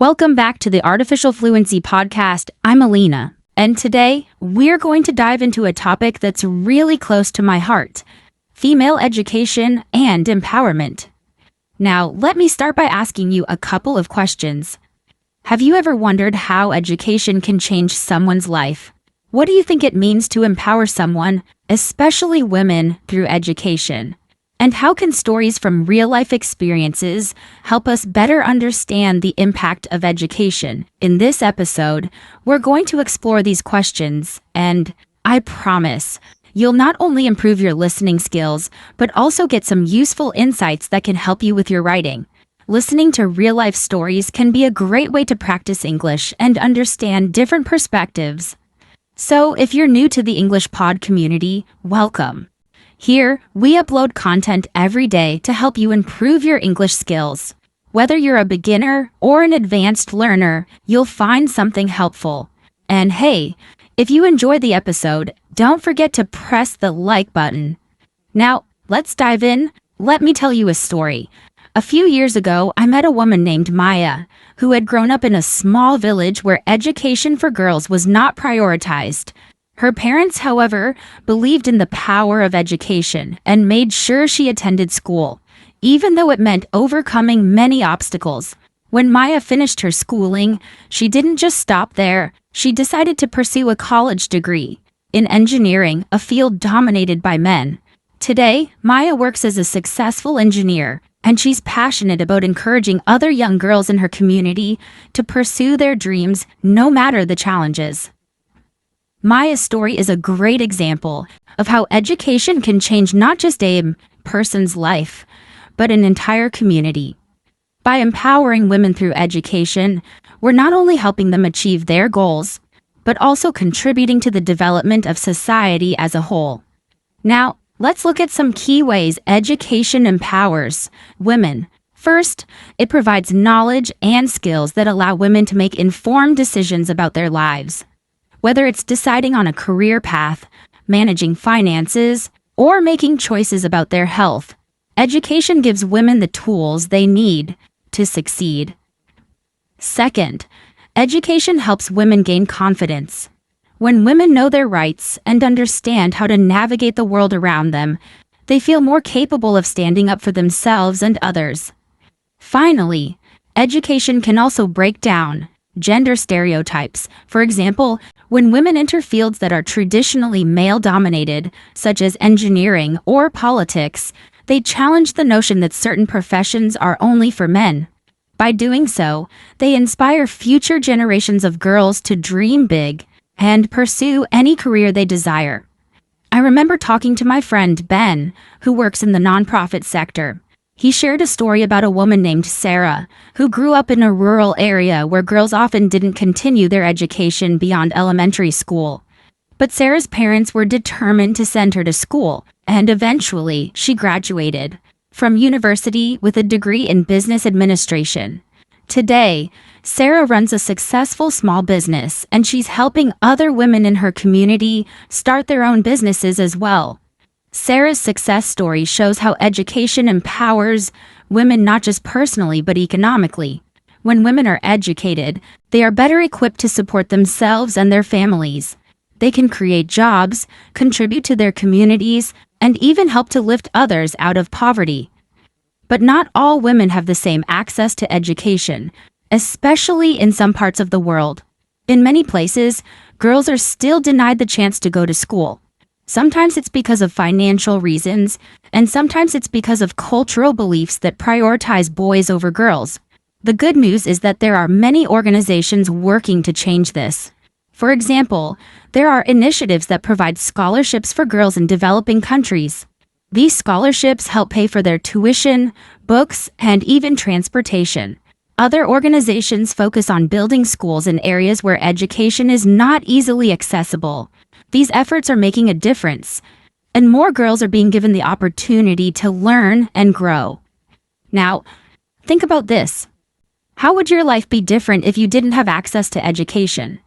Welcome back to the Artificial Fluency Podcast. I'm Alina, and today we're going to dive into a topic that's really close to my heart: female education and empowerment. Now, let me start by asking you a couple of questions. Have you ever wondered how education can change someone's life? What do you think it means to empower someone, especially women, through education? And how can stories from real-life experiences help us better understand the impact of education? In this episode, we're going to explore these questions, and I promise, you'll not only improve your listening skills, but also get some useful insights that can help you with your writing. Listening to real-life stories can be a great way to practice English and understand different perspectives. So, if you're new to the English Pod community, welcome. Here, we upload content every day to help you improve your English skills. Whether you're a beginner or an advanced learner, you'll find something helpful. And hey, if you enjoy the episode, don't forget to press the like button. Now, let's dive in. Let me tell you a story. A few years ago, I met a woman named Maya, who had grown up in a small village where education for girls was not prioritized. Her parents, however, believed in the power of education and made sure she attended school, even though it meant overcoming many obstacles. When Maya finished her schooling, she didn't just stop there. She decided to pursue a college degree in engineering, a field dominated by men. Today, Maya works as a successful engineer, and she's passionate about encouraging other young girls in her community to pursue their dreams no matter the challenges. Maya's story is a great example of how education can change not just a person's life, but an entire community. By empowering women through education, we're not only helping them achieve their goals, but also contributing to the development of society as a whole. Now, let's look at some key ways education empowers women. First, it provides knowledge and skills that allow women to make informed decisions about their lives. Whether it's deciding on a career path, managing finances, or making choices about their health, education gives women the tools they need to succeed. Second, education helps women gain confidence. When women know their rights and understand how to navigate the world around them, they feel more capable of standing up for themselves and others. Finally, education can also break down gender stereotypes. For example, when women enter fields that are traditionally male-dominated, such as engineering or politics, they challenge the notion that certain professions are only for men. By doing so, they inspire future generations of girls to dream big and pursue any career they desire. I remember talking to my friend Ben, who works in the nonprofit sector. He shared a story about a woman named Sarah, who grew up in a rural area where girls often didn't continue their education beyond elementary school. But Sarah's parents were determined to send her to school, and eventually she graduated from university with a degree in business administration. Today, Sarah runs a successful small business, and she's helping other women in her community start their own businesses as well. Sarah's success story shows how education empowers women not just personally but economically. When women are educated, they are better equipped to support themselves and their families. They can create jobs, contribute to their communities, and even help to lift others out of poverty. But not all women have the same access to education, especially in some parts of the world. In many places, girls are still denied the chance to go to school. Sometimes it's because of financial reasons, and sometimes it's because of cultural beliefs that prioritize boys over girls. The good news is that there are many organizations working to change this. For example, there are initiatives that provide scholarships for girls in developing countries. These scholarships help pay for their tuition, books, and even transportation. Other organizations focus on building schools in areas where education is not easily accessible. These efforts are making a difference, and more girls are being given the opportunity to learn and grow. Now, think about this. How would your life be different if you didn't have access to education?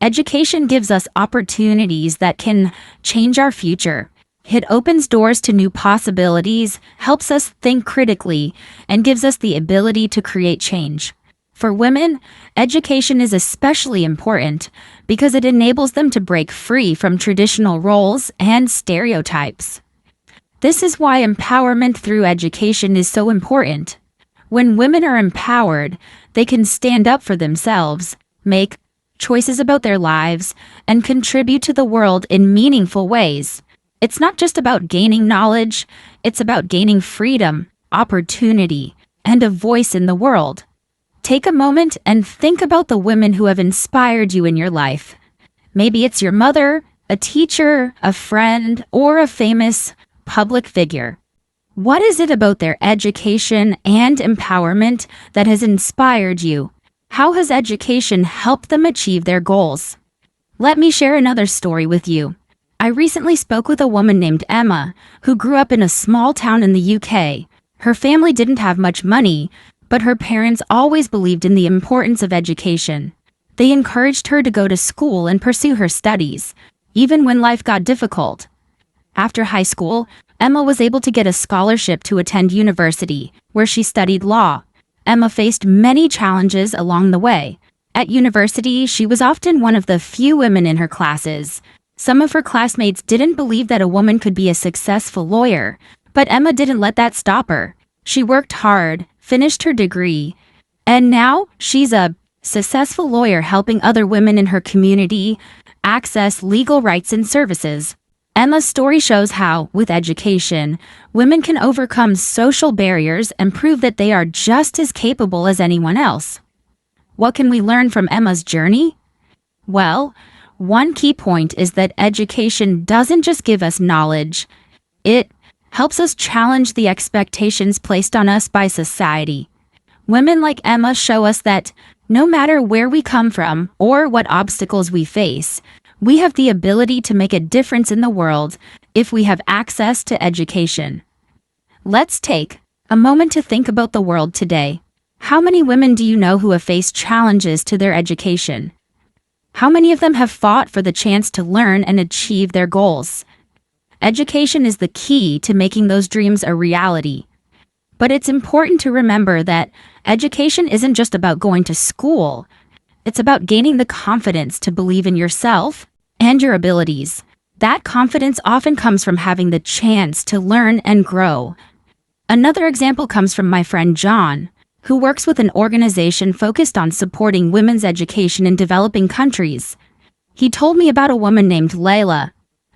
Education gives us opportunities that can change our future. It opens doors to new possibilities, helps us think critically, and gives us the ability to create change. For women, education is especially important because it enables them to break free from traditional roles and stereotypes. This is why empowerment through education is so important. When women are empowered, they can stand up for themselves, make choices about their lives, and contribute to the world in meaningful ways. It's not just about gaining knowledge, it's about gaining freedom, opportunity, and a voice in the world. Take a moment and think about the women who have inspired you in your life. Maybe it's your mother, a teacher, a friend, or a famous public figure. What is it about their education and empowerment that has inspired you? How has education helped them achieve their goals? Let me share another story with you. I recently spoke with a woman named Emma, who grew up in a small town in the UK. Her family didn't have much money, but her parents always believed in the importance of education. They encouraged her to go to school and pursue her studies, even when life got difficult. After high school, Emma was able to get a scholarship to attend university, where she studied law. Emma faced many challenges along the way. At university, she was often one of the few women in her classes. Some of her classmates didn't believe that a woman could be a successful lawyer, but Emma didn't let that stop her. She worked hard, finished her degree, and now she's a successful lawyer helping other women in her community access legal rights and services. Emma's story shows how, with education, women can overcome social barriers and prove that they are just as capable as anyone else. What can we learn from Emma's journey? Well, one key point is that education doesn't just give us knowledge. It helps us challenge the expectations placed on us by society. Women like Emma show us that no matter where we come from or what obstacles we face, we have the ability to make a difference in the world if we have access to education. Let's take a moment to think about the world today. How many women do you know who have faced challenges to their education? How many of them have fought for the chance to learn and achieve their goals? Education is the key to making those dreams a reality. But it's important to remember that education isn't just about going to school. It's about gaining the confidence to believe in yourself and your abilities. That confidence often comes from having the chance to learn and grow. Another example comes from my friend John, who works with an organization focused on supporting women's education in developing countries. He told me about a woman named Layla,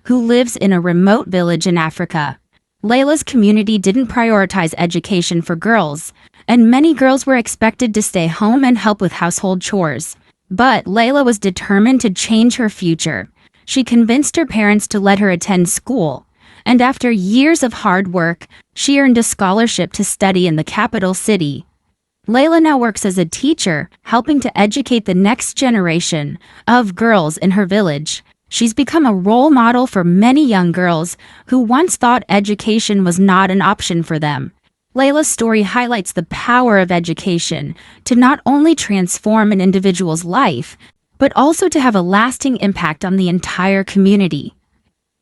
who lives in a remote village in Africa. Layla's community didn't prioritize education for girls, and many girls were expected to stay home and help with household chores. But Layla was determined to change her future. She convinced her parents to let her attend school, and after years of hard work, she earned a scholarship to study in the capital city. Layla now works as a teacher, helping to educate the next generation of girls in her village. She's become a role model for many young girls who once thought education was not an option for them. Layla's story highlights the power of education to not only transform an individual's life, but also to have a lasting impact on the entire community.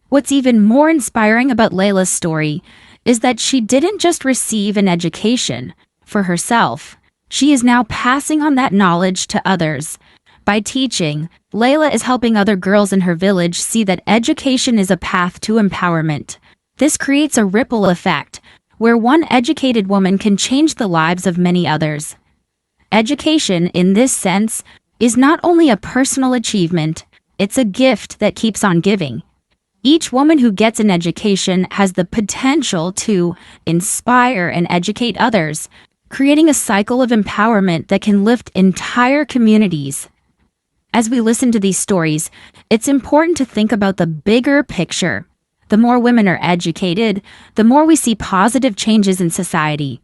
What's even more inspiring about Layla's story is that she didn't just receive an education for herself. She is now passing on that knowledge to others. By teaching, Layla is helping other girls in her village see that education is a path to empowerment. This creates a ripple effect, where one educated woman can change the lives of many others. Education, in this sense, is not only a personal achievement, it's a gift that keeps on giving. Each woman who gets an education has the potential to inspire and educate others, creating a cycle of empowerment that can lift entire communities. As we listen to these stories, it's important to think about the bigger picture. The more women are educated, the more we see positive changes in society.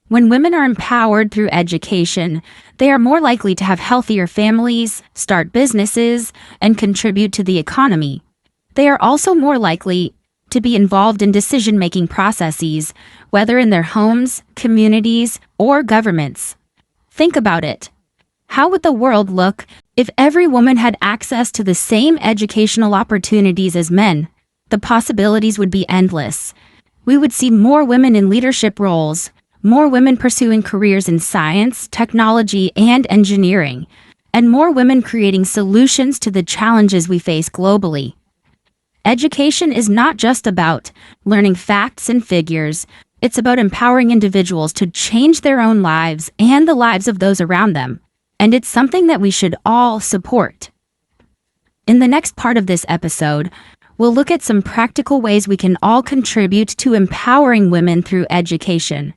When women are empowered through education, they are more likely to have healthier families, start businesses, and contribute to the economy. They are also more likely to be involved in decision-making processes, whether in their homes, communities, or governments. Think about it. How would the world look if every woman had access to the same educational opportunities as men? The possibilities would be endless. We would see more women in leadership roles, more women pursuing careers in science, technology, and engineering, and more women creating solutions to the challenges we face globally. Education is not just about learning facts and figures. It's about empowering individuals to change their own lives and the lives of those around them. And it's something that we should all support. In the next part of this episode, we'll look at some practical ways we can all contribute to empowering women through education.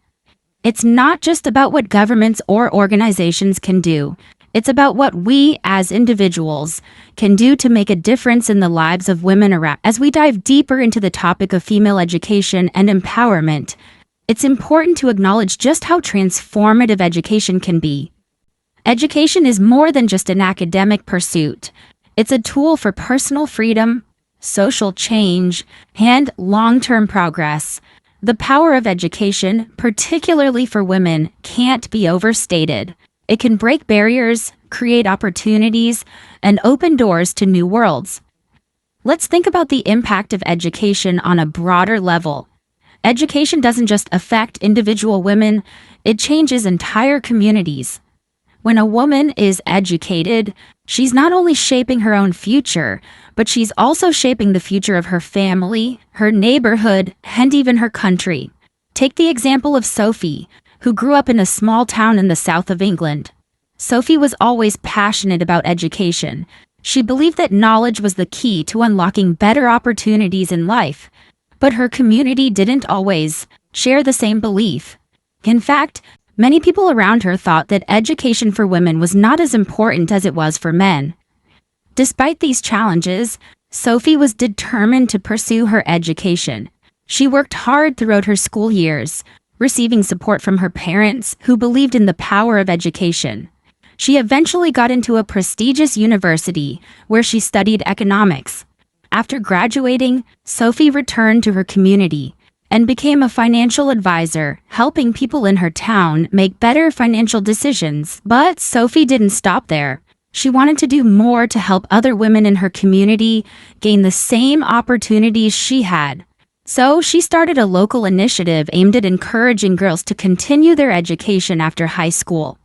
It's not just about what governments or organizations can do. It's about what we, as individuals, can do to make a difference in the lives of women around. As we dive deeper into the topic of female education and empowerment, it's important to acknowledge just how transformative education can be. Education is more than just an academic pursuit. It's a tool for personal freedom, social change, and long-term progress. The power of education, particularly for women, can't be overstated. It can break barriers, create opportunities, and open doors to new worlds. Let's think about the impact of education on a broader level. Education doesn't just affect individual women, it changes entire communities. When a woman is educated, she's not only shaping her own future, but she's also shaping the future of her family, her neighborhood, and even her country. Take the example of Sophie, who grew up in a small town in the south of England. Sophie was always passionate about education. She believed that knowledge was the key to unlocking better opportunities in life. But her community didn't always share the same belief. In fact, many people around her thought that education for women was not as important as it was for men. Despite these challenges, Sophie was determined to pursue her education. She worked hard throughout her school years, receiving support from her parents, who believed in the power of education. She eventually got into a prestigious university where she studied economics. After graduating, Sophie returned to her community and became a financial advisor, helping people in her town make better financial decisions. But Sophie didn't stop there. She wanted to do more to help other women in her community gain the same opportunities she had. So she started a local initiative aimed at encouraging girls to continue their education after high school.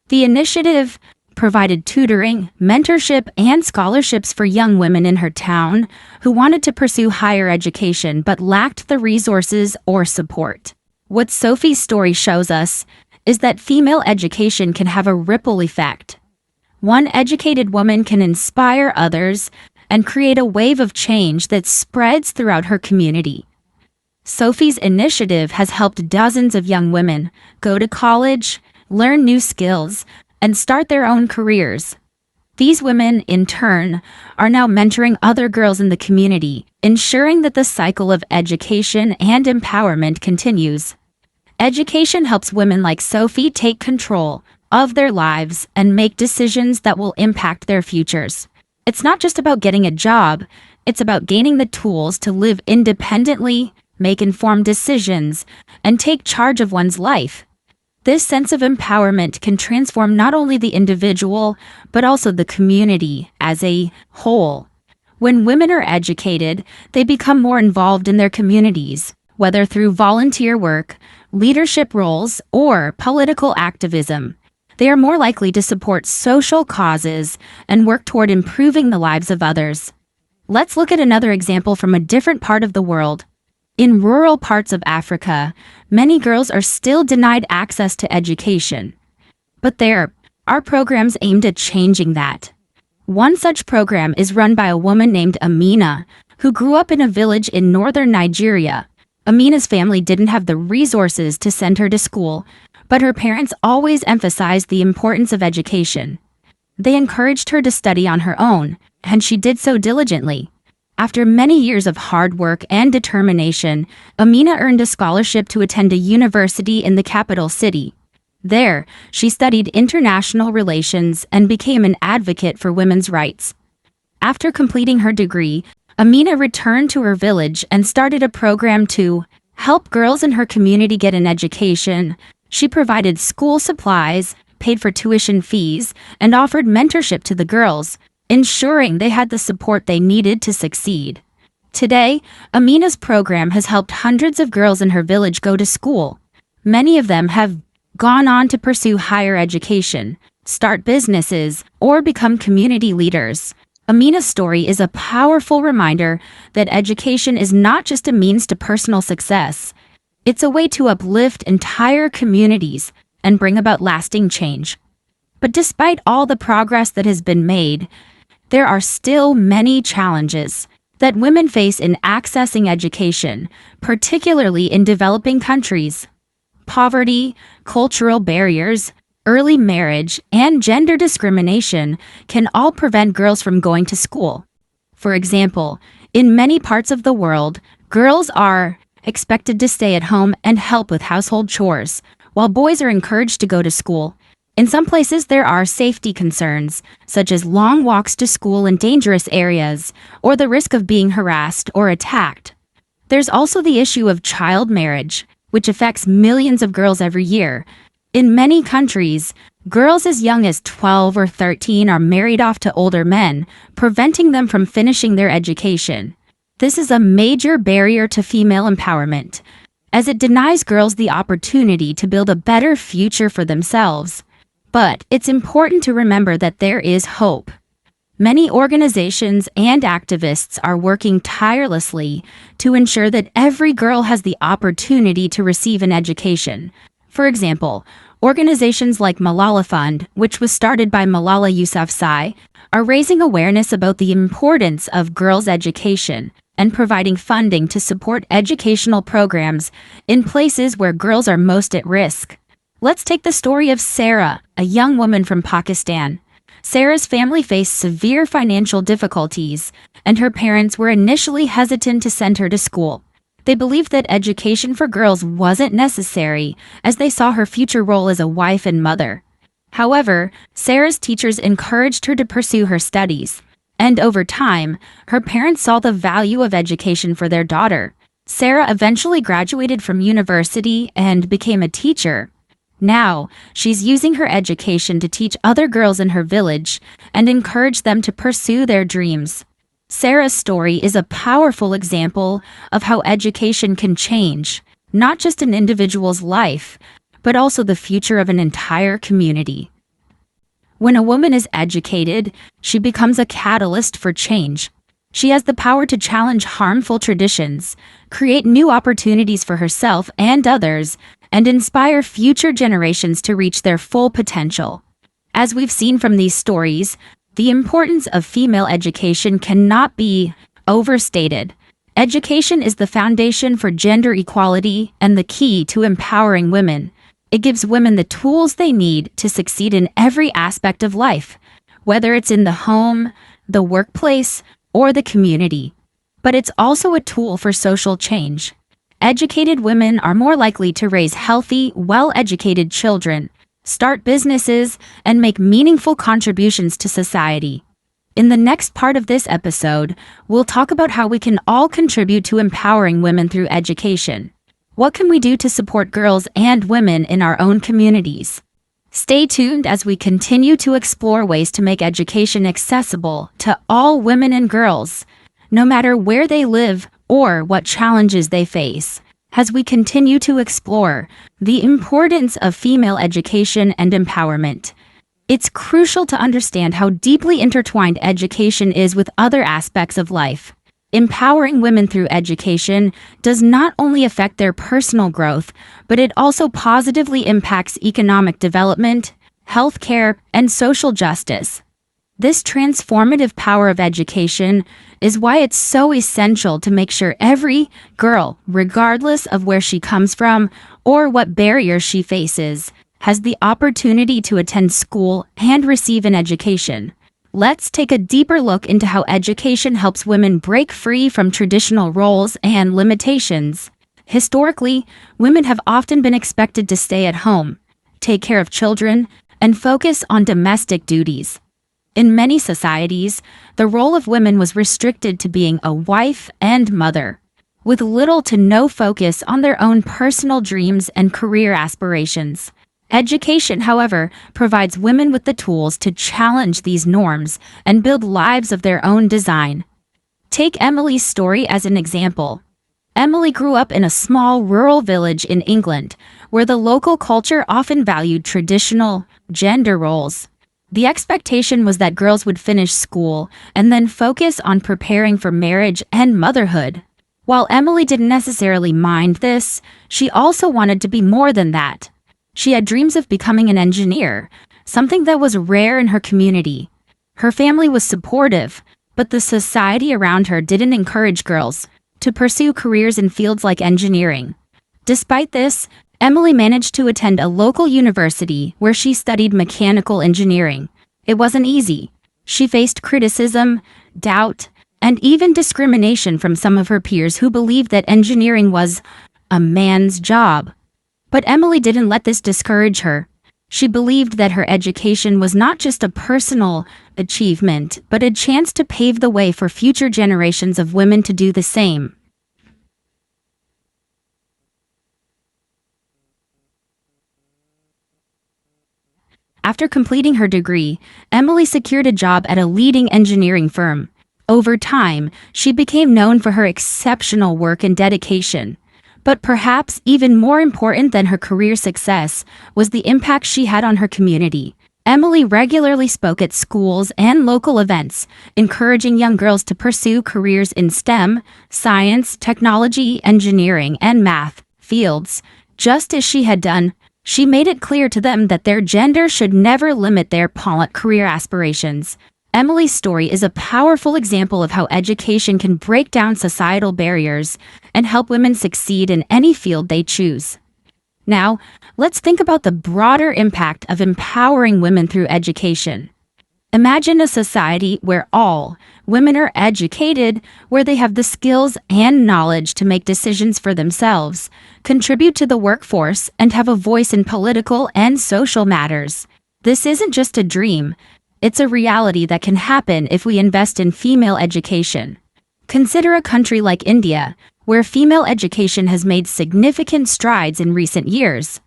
The initiative provided tutoring, mentorship, and scholarships for young women in her town who wanted to pursue higher education but lacked the resources or support. What Sophie's story shows us is that female education can have a ripple effect. One educated woman can inspire others and create a wave of change that spreads throughout her community. Sophie's initiative has helped dozens of young women go to college, learn new skills, and start their own careers. These women, in turn, are now mentoring other girls in the community, ensuring that the cycle of education and empowerment continues. Education helps women like Sophie take control of their lives and make decisions that will impact their futures. It's not just about getting a job, it's about gaining the tools to live independently, make informed decisions, and take charge of one's life. This sense of empowerment can transform not only the individual, but also the community as a whole. When women are educated, they become more involved in their communities, whether through volunteer work, leadership roles, or political activism. They are more likely to support social causes and work toward improving the lives of others. Let's look at another example from a different part of the world. In rural parts of Africa, many girls are still denied access to education. But there are programs aimed at changing that. One such program is run by a woman named Amina, who grew up in a village in northern Nigeria. Amina's family didn't have the resources to send her to school, but her parents always emphasized the importance of education. They encouraged her to study on her own, and she did so diligently. After many years of hard work and determination, Amina earned a scholarship to attend a university in the capital city. There, she studied international relations and became an advocate for women's rights. After completing her degree, Amina returned to her village and started a program to help girls in her community get an education. She provided school supplies, paid for tuition fees, and offered mentorship to the girls, ensuring they had the support they needed to succeed. Today, Amina's program has helped hundreds of girls in her village go to school. Many of them have gone on to pursue higher education, start businesses, or become community leaders. Amina's story is a powerful reminder that education is not just a means to personal success. It's a way to uplift entire communities and bring about lasting change. But despite all the progress that has been made, there are still many challenges that women face in accessing education, particularly in developing countries. Poverty, cultural barriers, early marriage, and gender discrimination can all prevent girls from going to school. For example, in many parts of the world, girls are expected to stay at home and help with household chores, while boys are encouraged to go to school. In some places, there are safety concerns, such as long walks to school in dangerous areas, or the risk of being harassed or attacked. There's also the issue of child marriage, which affects millions of girls every year. In many countries, girls as young as 12 or 13 are married off to older men, preventing them from finishing their education. This is a major barrier to female empowerment, as it denies girls the opportunity to build a better future for themselves. But it's important to remember that there is hope. Many organizations and activists are working tirelessly to ensure that every girl has the opportunity to receive an education. For example, organizations like Malala Fund, which was started by Malala Yousafzai, are raising awareness about the importance of girls' education and providing funding to support educational programs in places where girls are most at risk. Let's take the story of Sarah, a young woman from Pakistan. Sarah's family faced severe financial difficulties, and her parents were initially hesitant to send her to school. They believed that education for girls wasn't necessary, as they saw her future role as a wife and mother. However, Sarah's teachers encouraged her to pursue her studies, and over time, her parents saw the value of education for their daughter. Sarah eventually graduated from university and became a teacher. Now, she's using her education to teach other girls in her village and encourage them to pursue their dreams. Sarah's story is a powerful example of how education can change, not just an individual's life, but also the future of an entire community. When a woman is educated, she becomes a catalyst for change. She has the power to challenge harmful traditions, create new opportunities for herself and others, and inspire future generations to reach their full potential. As we've seen from these stories, the importance of female education cannot be overstated. Education is the foundation for gender equality and the key to empowering women. It gives women the tools they need to succeed in every aspect of life, whether it's in the home, the workplace, or the community. But it's also a tool for social change. Educated women are more likely to raise healthy, well-educated children, start businesses, and make meaningful contributions to society. In the next part of this episode, we'll talk about how we can all contribute to empowering women through education. What can we do to support girls and women in our own communities? Stay tuned as we continue to explore ways to make education accessible to all women and girls, no matter where they live or what challenges they face. As we continue to explore the importance of female education and empowerment, it's crucial to understand how deeply intertwined education is with other aspects of life. Empowering women through education does not only affect their personal growth, but it also positively impacts economic development, healthcare, and social justice. This transformative power of education is why it's so essential to make sure every girl, regardless of where she comes from or what barriers she faces, has the opportunity to attend school and receive an education. Let's take a deeper look into how education helps women break free from traditional roles and limitations. Historically, women have often been expected to stay at home, take care of children, and focus on domestic duties. In many societies, the role of women was restricted to being a wife and mother, with little to no focus on their own personal dreams and career aspirations. Education, however, provides women with the tools to challenge these norms and build lives of their own design. Take Emily's story as an example. Emily grew up in a small rural village in England, where the local culture often valued traditional gender roles. The expectation was that girls would finish school and then focus on preparing for marriage and motherhood. While Emily didn't necessarily mind this, she also wanted to be more than that. She had dreams of becoming an engineer, something that was rare in her community. Her family was supportive, but the society around her didn't encourage girls to pursue careers in fields like engineering. Despite this, Emily managed to attend a local university where she studied mechanical engineering. It wasn't easy. She faced criticism, doubt, and even discrimination from some of her peers who believed that engineering was a man's job. But Emily didn't let this discourage her. She believed that her education was not just a personal achievement, but a chance to pave the way for future generations of women to do the same. After completing her degree, Emily secured a job at a leading engineering firm. Over time, she became known for her exceptional work and dedication. But perhaps even more important than her career success was the impact she had on her community. Emily regularly spoke at schools and local events, encouraging young girls to pursue careers in STEM, science, technology, engineering, and math fields. Just as she had done, she made it clear to them that their gender should never limit their career aspirations. Emily's story is a powerful example of how education can break down societal barriers and help women succeed in any field they choose. Now, let's think about the broader impact of empowering women through education. Imagine a society where all women are educated, where they have the skills and knowledge to make decisions for themselves, contribute to the workforce, and have a voice in political and social matters. This isn't just a dream. It's a reality that can happen if we invest in female education. Consider a country like India, where female education has made significant strides in recent years.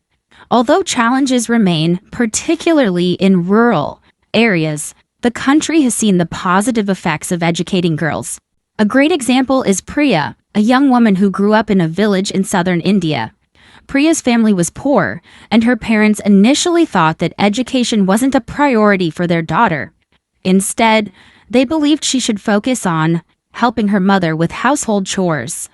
Although challenges remain, particularly in rural areas, the country has seen the positive effects of educating girls. A great example is Priya, a young woman who grew up in a village in southern India. Priya's family was poor, and her parents initially thought that education wasn't a priority for their daughter. Instead, they believed she should focus on helping her mother with household chores.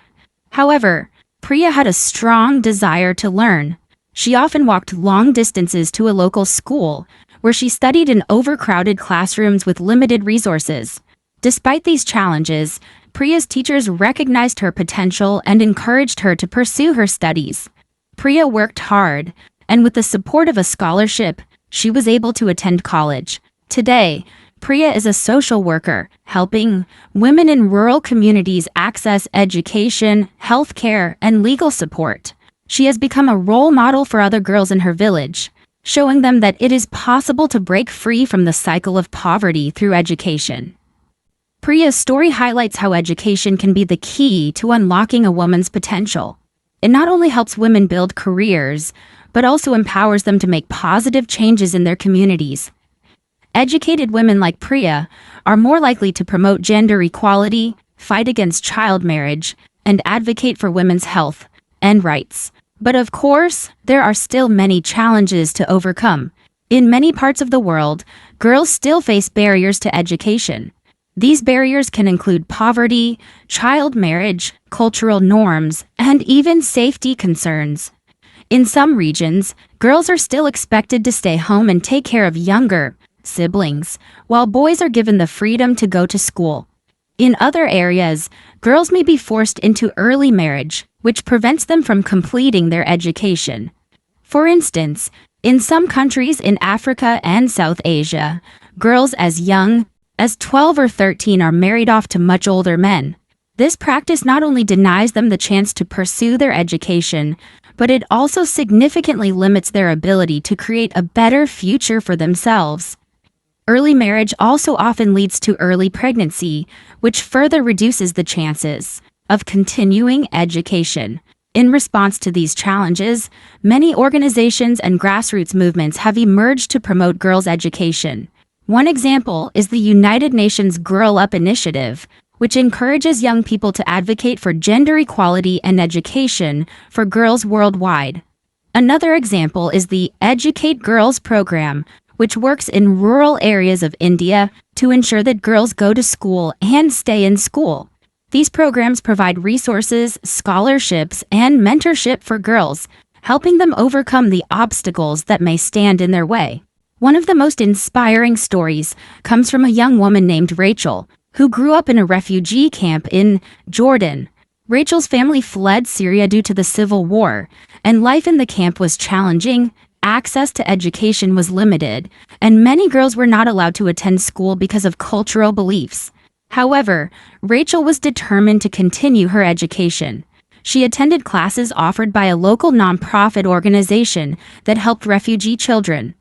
However, Priya had a strong desire to learn. She often walked long distances to a local school, where she studied in overcrowded classrooms with limited resources. Despite these challenges, Priya's teachers recognized her potential and encouraged her to pursue her studies. Priya worked hard, and with the support of a scholarship, she was able to attend college. Today, Priya is a social worker, helping women in rural communities access education, healthcare, and legal support. She has become a role model for other girls in her village, showing them that it is possible to break free from the cycle of poverty through education. Priya's story highlights how education can be the key to unlocking a woman's potential. It not only helps women build careers, but also empowers them to make positive changes in their communities. Educated women like Priya are more likely to promote gender equality, fight against child marriage, and advocate for women's health and rights. But of course, there are still many challenges to overcome. In many parts of the world, girls still face barriers to education. These barriers can include poverty, child marriage, cultural norms, and even safety concerns. In some regions, girls are still expected to stay home and take care of younger siblings, while boys are given the freedom to go to school. In other areas, girls may be forced into early marriage, which prevents them from completing their education. For instance, in some countries in Africa and South Asia, girls as young as 12 or 13 are married off to much older men. This practice not only denies them the chance to pursue their education, but it also significantly limits their ability to create a better future for themselves. Early marriage also often leads to early pregnancy, which further reduces the chances of continuing education. In response to these challenges, many organizations and grassroots movements have emerged to promote girls' education. One example is the United Nations Girl Up initiative, which encourages young people to advocate for gender equality and education for girls worldwide. Another example is the Educate Girls program, which works in rural areas of India to ensure that girls go to school and stay in school. These programs provide resources, scholarships, and mentorship for girls, helping them overcome the obstacles that may stand in their way. One of the most inspiring stories comes from a young woman named Rachel, who grew up in a refugee camp in Jordan. Rachel's family fled Syria due to the civil war, and life in the camp was challenging, access to education was limited, and many girls were not allowed to attend school because of cultural beliefs. However, Rachel was determined to continue her education. She attended classes offered by a local nonprofit organization that helped refugee children.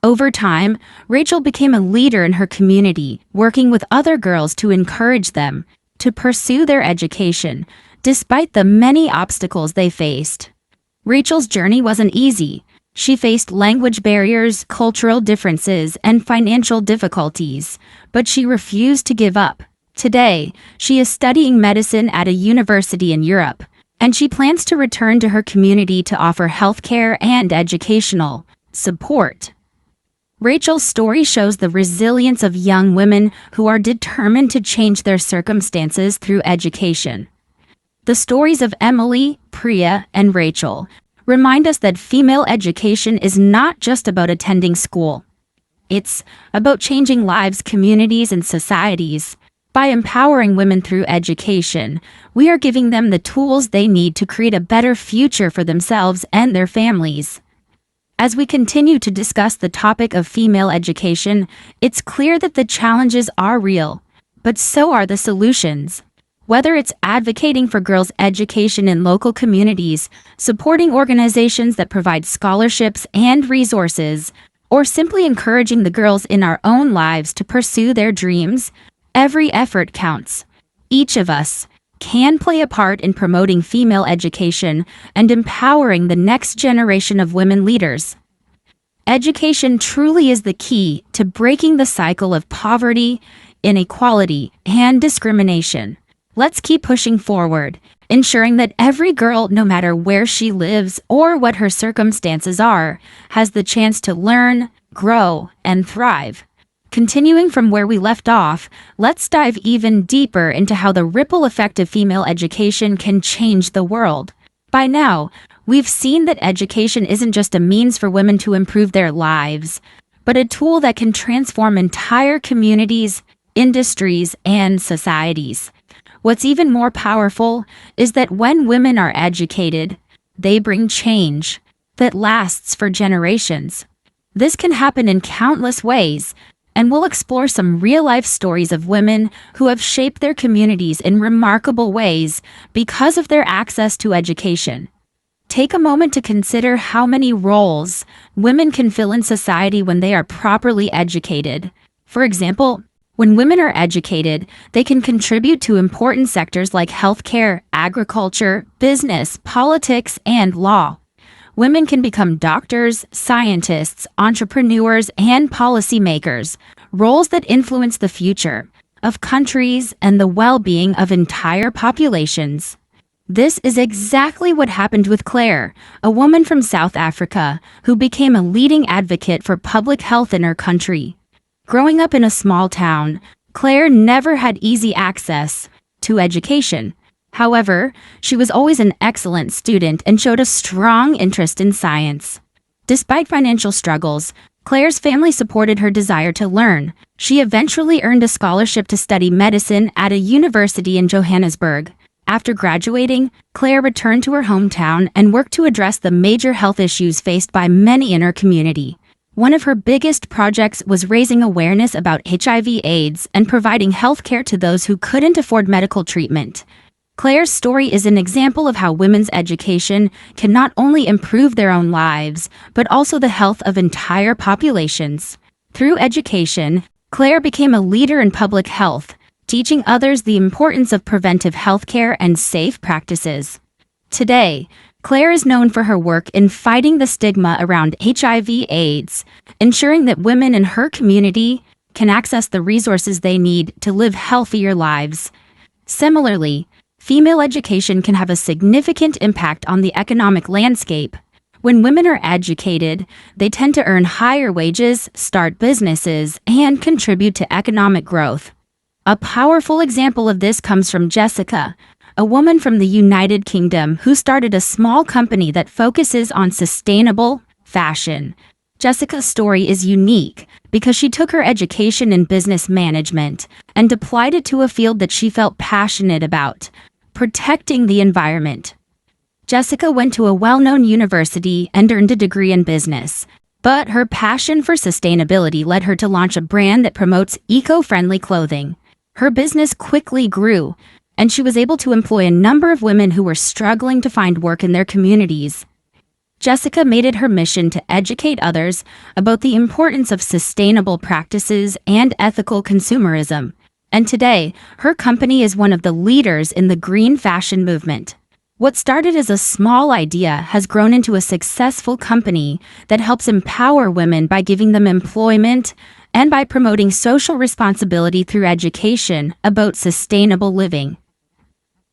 Over time, Rachel became a leader in her community, working with other girls to encourage them to pursue their education, despite the many obstacles they faced. Rachel's journey wasn't easy. She faced language barriers, cultural differences, and financial difficulties, but she refused to give up. Today, she is studying medicine at a university in Europe, and she plans to return to her community to offer healthcare and educational support. Rachel's story shows the resilience of young women who are determined to change their circumstances through education. The stories of Emily, Priya, and Rachel remind us that female education is not just about attending school. It's about changing lives, communities, and societies. By empowering women through education, we are giving them the tools they need to create a better future for themselves and their families. As we continue to discuss the topic of female education, it's clear that the challenges are real, but so are the solutions. Whether it's advocating for girls' education in local communities, supporting organizations that provide scholarships and resources, or simply encouraging the girls in our own lives to pursue their dreams, every effort counts. Each of us can play a part in promoting female education and empowering the next generation of women leaders. Education truly is the key to breaking the cycle of poverty, inequality, and discrimination. Let's keep pushing forward, ensuring that every girl, no matter where she lives or what her circumstances are, has the chance to learn, grow, and thrive. Continuing from where we left off, let's dive even deeper into how the ripple effect of female education can change the world. By now, we've seen that education isn't just a means for women to improve their lives, but a tool that can transform entire communities, industries, and societies. What's even more powerful is that when women are educated, they bring change that lasts for generations. This can happen in countless ways, and we'll explore some real-life stories of women who have shaped their communities in remarkable ways because of their access to education. Take a moment to consider how many roles women can fill in society when they are properly educated. For example, when women are educated, they can contribute to important sectors like healthcare, agriculture, business, politics, and law. Women can become doctors, scientists, entrepreneurs, and policymakers, roles that influence the future of countries and the well-being of entire populations. This is exactly what happened with Claire, a woman from South Africa who became a leading advocate for public health in her country. Growing up in a small town, Claire never had easy access to education. However, she was always an excellent student and showed a strong interest in science. Despite financial struggles, Claire's family supported her desire to learn. She eventually earned a scholarship to study medicine at a university in Johannesburg. After graduating, Claire returned to her hometown and worked to address the major health issues faced by many in her community. One of her biggest projects was raising awareness about HIV/AIDS and providing health care to those who couldn't afford medical treatment. Claire's story is an example of how women's education can not only improve their own lives, but also the health of entire populations. Through education, Claire became a leader in public health, teaching others the importance of preventive health care and safe practices. Today, Claire is known for her work in fighting the stigma around HIV/AIDS, ensuring that women in her community can access the resources they need to live healthier lives. Similarly, female education can have a significant impact on the economic landscape. When women are educated, they tend to earn higher wages, start businesses, and contribute to economic growth. A powerful example of this comes from Jessica, a woman from the United Kingdom who started a small company that focuses on sustainable fashion. Jessica's story is unique because she took her education in business management and applied it to a field that she felt passionate about: protecting the environment. Jessica went to a well-known university and earned a degree in business, but her passion for sustainability led her to launch a brand that promotes eco-friendly clothing. Her business quickly grew, and she was able to employ a number of women who were struggling to find work in their communities. Jessica made it her mission to educate others about the importance of sustainable practices and ethical consumerism, and today, her company is one of the leaders in the green fashion movement. What started as a small idea has grown into a successful company that helps empower women by giving them employment and by promoting social responsibility through education about sustainable living.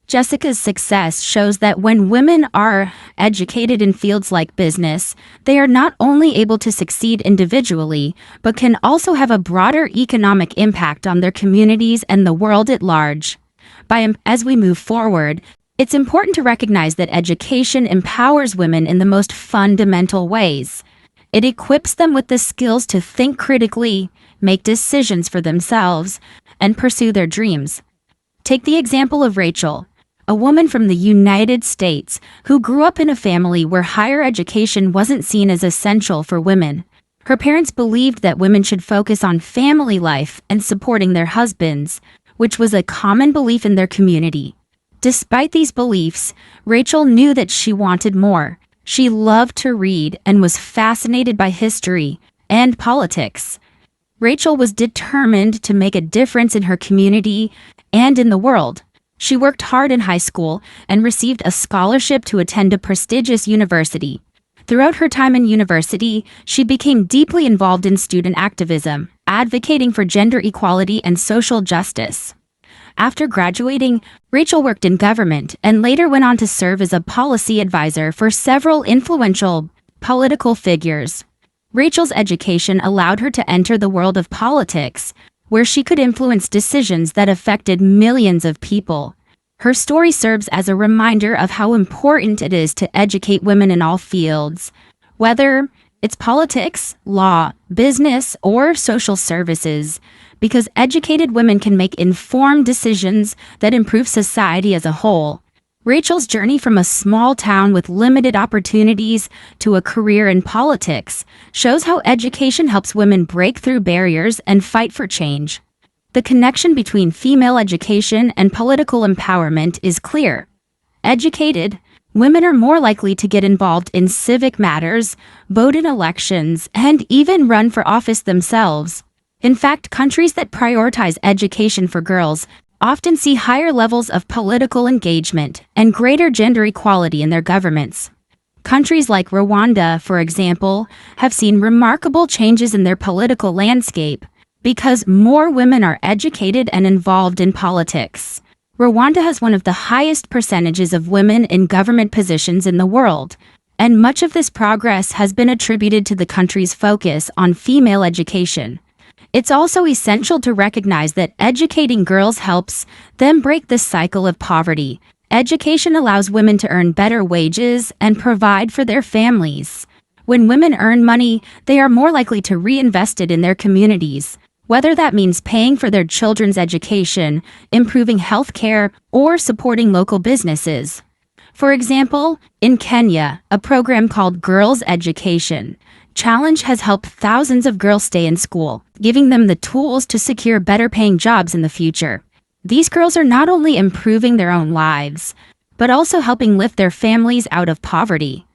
Jessica's success shows that when women are educated in fields like business, they are not only able to succeed individually, but can also have a broader economic impact on their communities and the world at large. As we move forward, it's important to recognize that education empowers women in the most fundamental ways. It equips them with the skills to think critically, make decisions for themselves, and pursue their dreams. Take the example of Rachel, a woman from the United States who grew up in a family where higher education wasn't seen as essential for women. Her parents believed that women should focus on family life and supporting their husbands, which was a common belief in their community. Despite these beliefs, Rachel knew that she wanted more. She loved to read and was fascinated by history and politics. Rachel was determined to make a difference in her community and in the world. She worked hard in high school and received a scholarship to attend a prestigious university. Throughout her time in university, she became deeply involved in student activism, advocating for gender equality and social justice. After graduating, Rachel worked in government and later went on to serve as a policy advisor for several influential political figures. Rachel's education allowed her to enter the world of politics, where she could influence decisions that affected millions of people. Her story serves as a reminder of how important it is to educate women in all fields, whether it's politics, law, business, or social services, because educated women can make informed decisions that improve society as a whole. Rachel's journey from a small town with limited opportunities to a career in politics shows how education helps women break through barriers and fight for change. The connection between female education and political empowerment is clear. Educated, women are more likely to get involved in civic matters, vote in elections, and even run for office themselves. In fact, countries that prioritize education for girls often see higher levels of political engagement and greater gender equality in their governments. Countries like Rwanda, for example, have seen remarkable changes in their political landscape because more women are educated and involved in politics. Rwanda has one of the highest percentages of women in government positions in the world, and much of this progress has been attributed to the country's focus on female education. It's also essential to recognize that educating girls helps them break the cycle of poverty. Education allows women to earn better wages and provide for their families. When women earn money, they are more likely to reinvest it in their communities, whether that means paying for their children's education, improving health care, or supporting local businesses. For example, in Kenya, a program called Girls Education Challenge has helped thousands of girls stay in school, giving them the tools to secure better-paying jobs in the future. These girls are not only improving their own lives, but also helping lift their families out of poverty.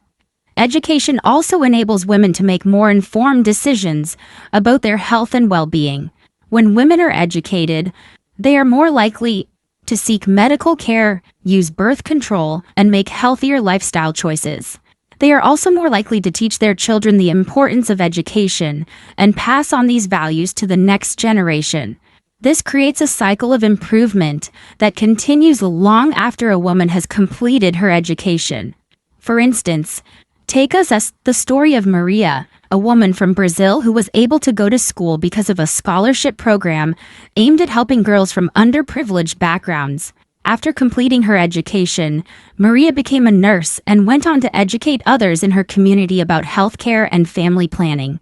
Education also enables women to make more informed decisions about their health and well-being. When women are educated, they are more likely to seek medical care, use birth control, and make healthier lifestyle choices. They are also more likely to teach their children the importance of education and pass on these values to the next generation. This creates a cycle of improvement that continues long after a woman has completed her education. For instance, Take us as the story of Maria, a woman from Brazil who was able to go to school because of a scholarship program aimed at helping girls from underprivileged backgrounds. After completing her education, Maria became a nurse and went on to educate others in her community about healthcare and family planning.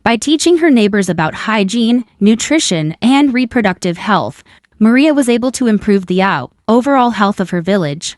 By teaching her neighbors about hygiene, nutrition, and reproductive health, Maria was able to improve the overall health of her village.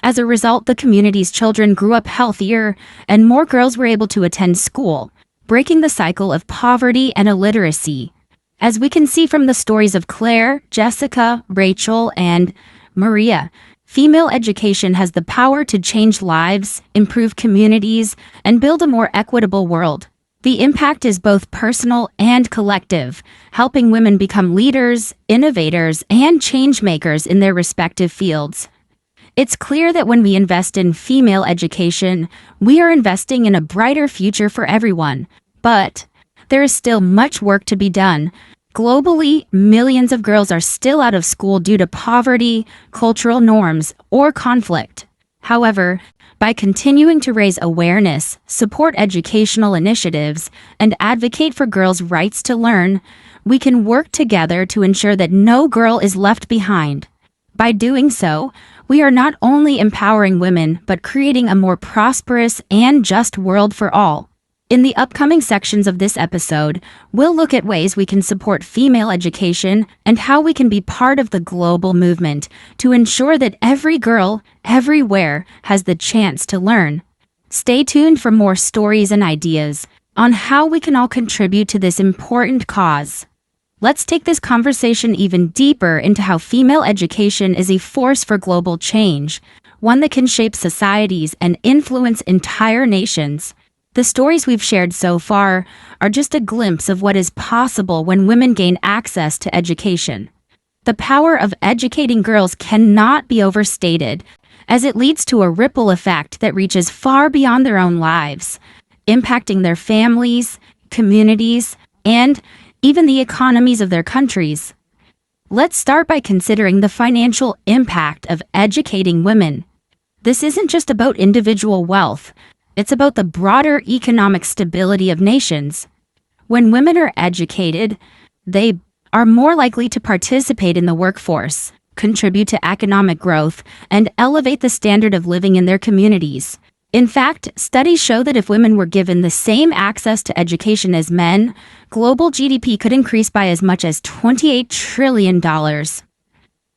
As a result, the community's children grew up healthier, and more girls were able to attend school, breaking the cycle of poverty and illiteracy. As we can see from the stories of Claire, Jessica, Rachel, and Maria, female education has the power to change lives, improve communities, and build a more equitable world. The impact is both personal and collective, helping women become leaders, innovators, and change makers in their respective fields. It's clear that when we invest in female education, we are investing in a brighter future for everyone. But there is still much work to be done. Globally, millions of girls are still out of school due to poverty, cultural norms, or conflict. However, by continuing to raise awareness, support educational initiatives, and advocate for girls' rights to learn, we can work together to ensure that no girl is left behind. By doing so, we are not only empowering women, but creating a more prosperous and just world for all. In the upcoming sections of this episode, we'll look at ways we can support female education and how we can be part of the global movement to ensure that every girl, everywhere, has the chance to learn. Stay tuned for more stories and ideas on how we can all contribute to this important cause. Let's take this conversation even deeper into how female education is a force for global change, one that can shape societies and influence entire nations. The stories we've shared so far are just a glimpse of what is possible when women gain access to education. The power of educating girls cannot be overstated, as it leads to a ripple effect that reaches far beyond their own lives, impacting their families, communities, and even the economies of their countries. Let's start by considering the financial impact of educating women. This isn't just about individual wealth, it's about the broader economic stability of nations. When women are educated, they are more likely to participate in the workforce, contribute to economic growth, and elevate the standard of living in their communities. In fact, studies show that if women were given the same access to education as men, global GDP could increase by as much as $28 trillion.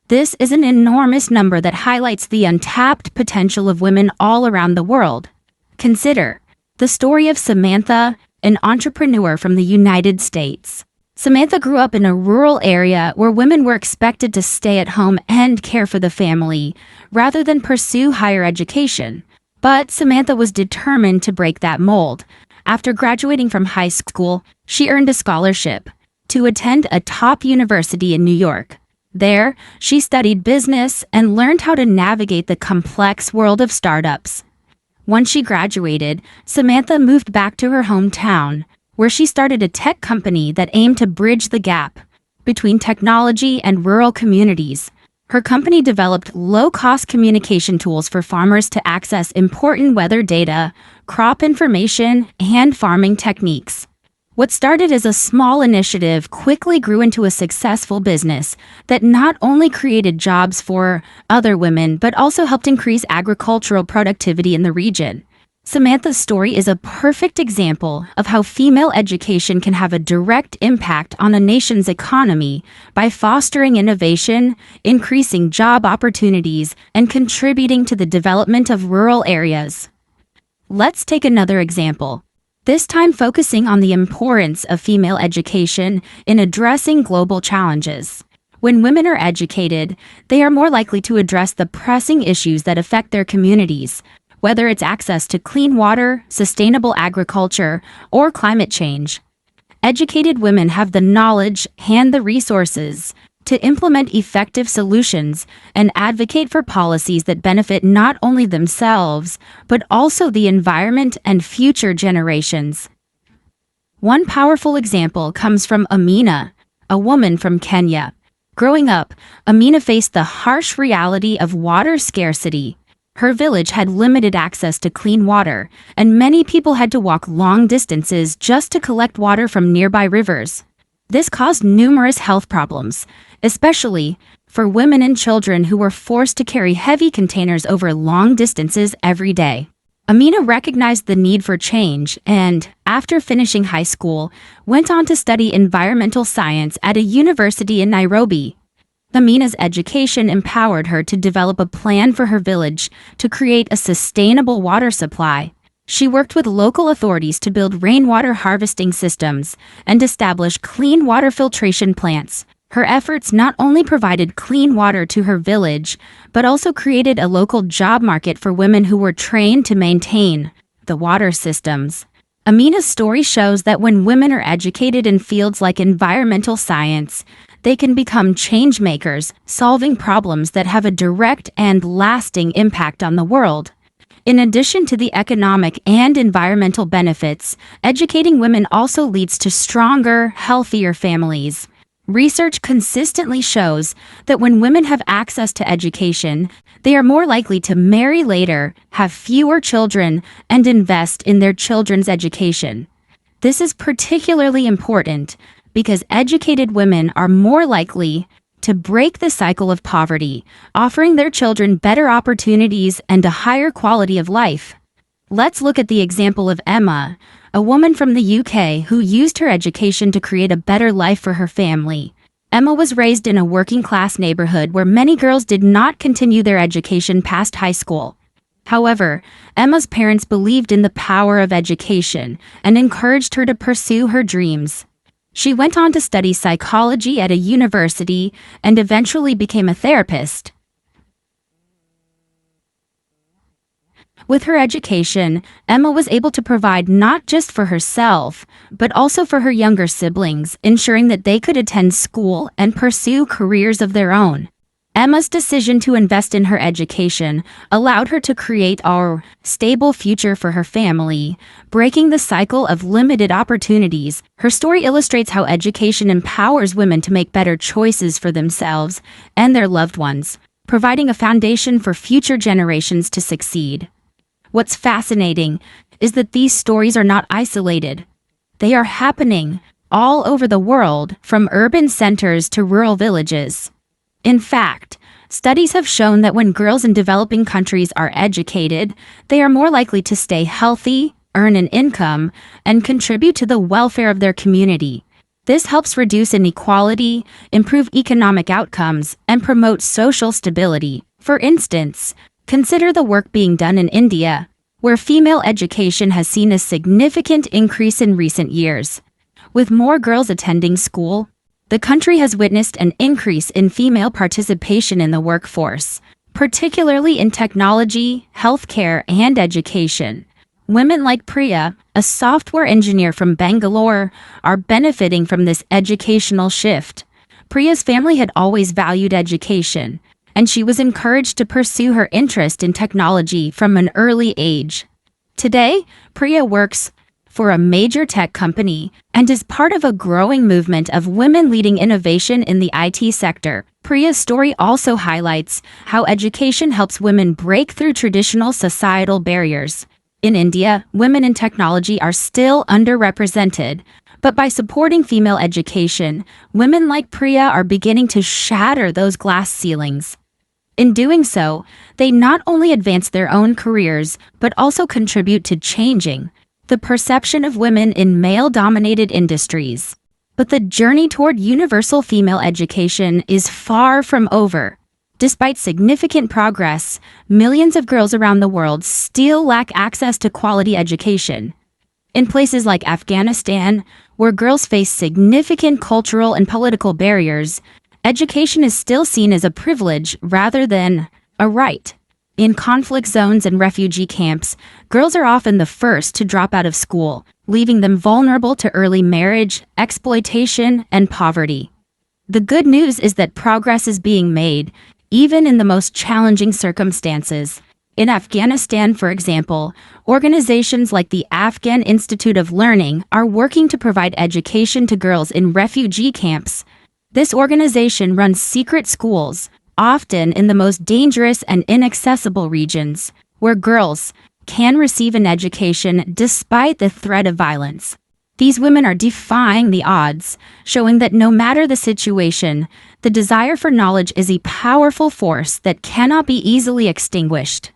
This is an enormous number that highlights the untapped potential of women all around the world. Consider the story of Samantha, an entrepreneur from the United States. Samantha grew up in a rural area where women were expected to stay at home and care for the family, rather than pursue higher education. But Samantha was determined to break that mold. After graduating from high school, she earned a scholarship to attend a top university in New York. There, she studied business and learned how to navigate the complex world of startups. Once she graduated, Samantha moved back to her hometown, where she started a tech company that aimed to bridge the gap between technology and rural communities. Her company developed low-cost communication tools for farmers to access important weather data, crop information, and farming techniques. What started as a small initiative quickly grew into a successful business that not only created jobs for other women, but also helped increase agricultural productivity in the region. Samantha's story is a perfect example of how female education can have a direct impact on a nation's economy by fostering innovation, increasing job opportunities, and contributing to the development of rural areas. Let's take another example, this time focusing on the importance of female education in addressing global challenges. When women are educated, they are more likely to address the pressing issues that affect their communities, whether it's access to clean water, sustainable agriculture, or climate change. Educated women have the knowledge and the resources to implement effective solutions and advocate for policies that benefit not only themselves, but also the environment and future generations. One powerful example comes from Amina, a woman from Kenya. Growing up, Amina faced the harsh reality of water scarcity. Her village had limited access to clean water, and many people had to walk long distances just to collect water from nearby rivers. This caused numerous health problems, especially for women and children who were forced to carry heavy containers over long distances every day. Amina recognized the need for change and, after finishing high school, went on to study environmental science at a university in Nairobi. Amina's education empowered her to develop a plan for her village to create a sustainable water supply. She worked with local authorities to build rainwater harvesting systems and establish clean water filtration plants. Her efforts not only provided clean water to her village, but also created a local job market for women who were trained to maintain the water systems. Amina's story shows that when women are educated in fields like environmental science, they can become change makers, solving problems that have a direct and lasting impact on the world. In addition to the economic and environmental benefits, educating women also leads to stronger, healthier families. Research consistently shows that when women have access to education, they are more likely to marry later, have fewer children, and invest in their children's education. This is particularly important because educated women are more likely to break the cycle of poverty, offering their children better opportunities and a higher quality of life. Let's look at the example of Emma, a woman from the UK who used her education to create a better life for her family. Emma was raised in a working-class neighborhood where many girls did not continue their education past high school. However, Emma's parents believed in the power of education and encouraged her to pursue her dreams. She went on to study psychology at a university and eventually became a therapist. With her education, Emma was able to provide not just for herself, but also for her younger siblings, ensuring that they could attend school and pursue careers of their own. Emma's decision to invest in her education allowed her to create a stable future for her family, breaking the cycle of limited opportunities. Her story illustrates how education empowers women to make better choices for themselves and their loved ones, providing a foundation for future generations to succeed. What's fascinating is that these stories are not isolated. They are happening all over the world, from urban centers to rural villages. In fact, studies have shown that when girls in developing countries are educated, they are more likely to stay healthy, earn an income, and contribute to the welfare of their community. This helps reduce inequality, improve economic outcomes, and promote social stability. For instance, consider the work being done in India, where female education has seen a significant increase in recent years. With more girls attending school, the country has witnessed an increase in female participation in the workforce, particularly in technology, healthcare, and education. Women like Priya, a software engineer from Bangalore, are benefiting from this educational shift. Priya's family had always valued education, and she was encouraged to pursue her interest in technology from an early age. Today, Priya works for a major tech company and is part of a growing movement of women leading innovation in the IT sector. Priya's story also highlights how education helps women break through traditional societal barriers. In India, women in technology are still underrepresented, but by supporting female education, women like Priya are beginning to shatter those glass ceilings. In doing so, they not only advance their own careers, but also contribute to changing the perception of women in male-dominated industries. But the journey toward universal female education is far from over. Despite significant progress, millions of girls around the world still lack access to quality education. In places like Afghanistan, where girls face significant cultural and political barriers, education is still seen as a privilege rather than a right. In conflict zones and refugee camps, girls are often the first to drop out of school, leaving them vulnerable to early marriage, exploitation, and poverty. The good news is that progress is being made, even in the most challenging circumstances. In Afghanistan, for example, organizations like the Afghan Institute of Learning are working to provide education to girls in refugee camps. This organization runs secret schools, often in the most dangerous and inaccessible regions, where girls can receive an education despite the threat of violence. These women are defying the odds, showing that no matter the situation, the desire for knowledge is a powerful force that cannot be easily extinguished.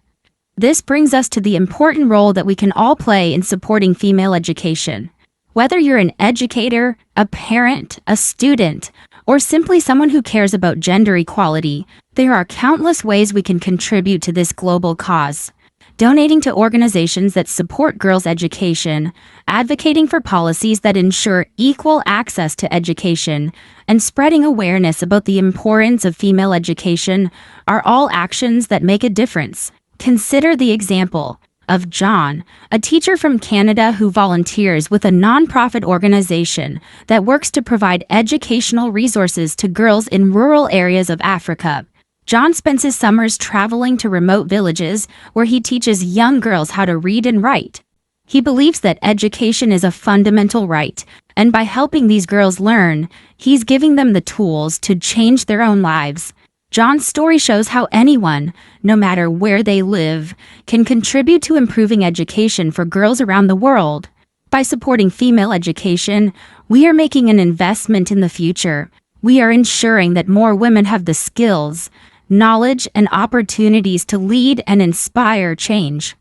This brings us to the important role that we can all play in supporting female education. Whether you're an educator, a parent, a student, or simply someone who cares about gender equality, there are countless ways we can contribute to this global cause. Donating to organizations that support girls' education, advocating for policies that ensure equal access to education, and spreading awareness about the importance of female education are all actions that make a difference. Consider the example of John, a teacher from Canada who volunteers with a nonprofit organization that works to provide educational resources to girls in rural areas of Africa. John spends his summers traveling to remote villages where he teaches young girls how to read and write. He believes that education is a fundamental right, and by helping these girls learn, he's giving them the tools to change their own lives. John's story shows how anyone, no matter where they live, can contribute to improving education for girls around the world. By supporting female education, we are making an investment in the future. We are ensuring that more women have the skills, knowledge, and opportunities to lead and inspire change.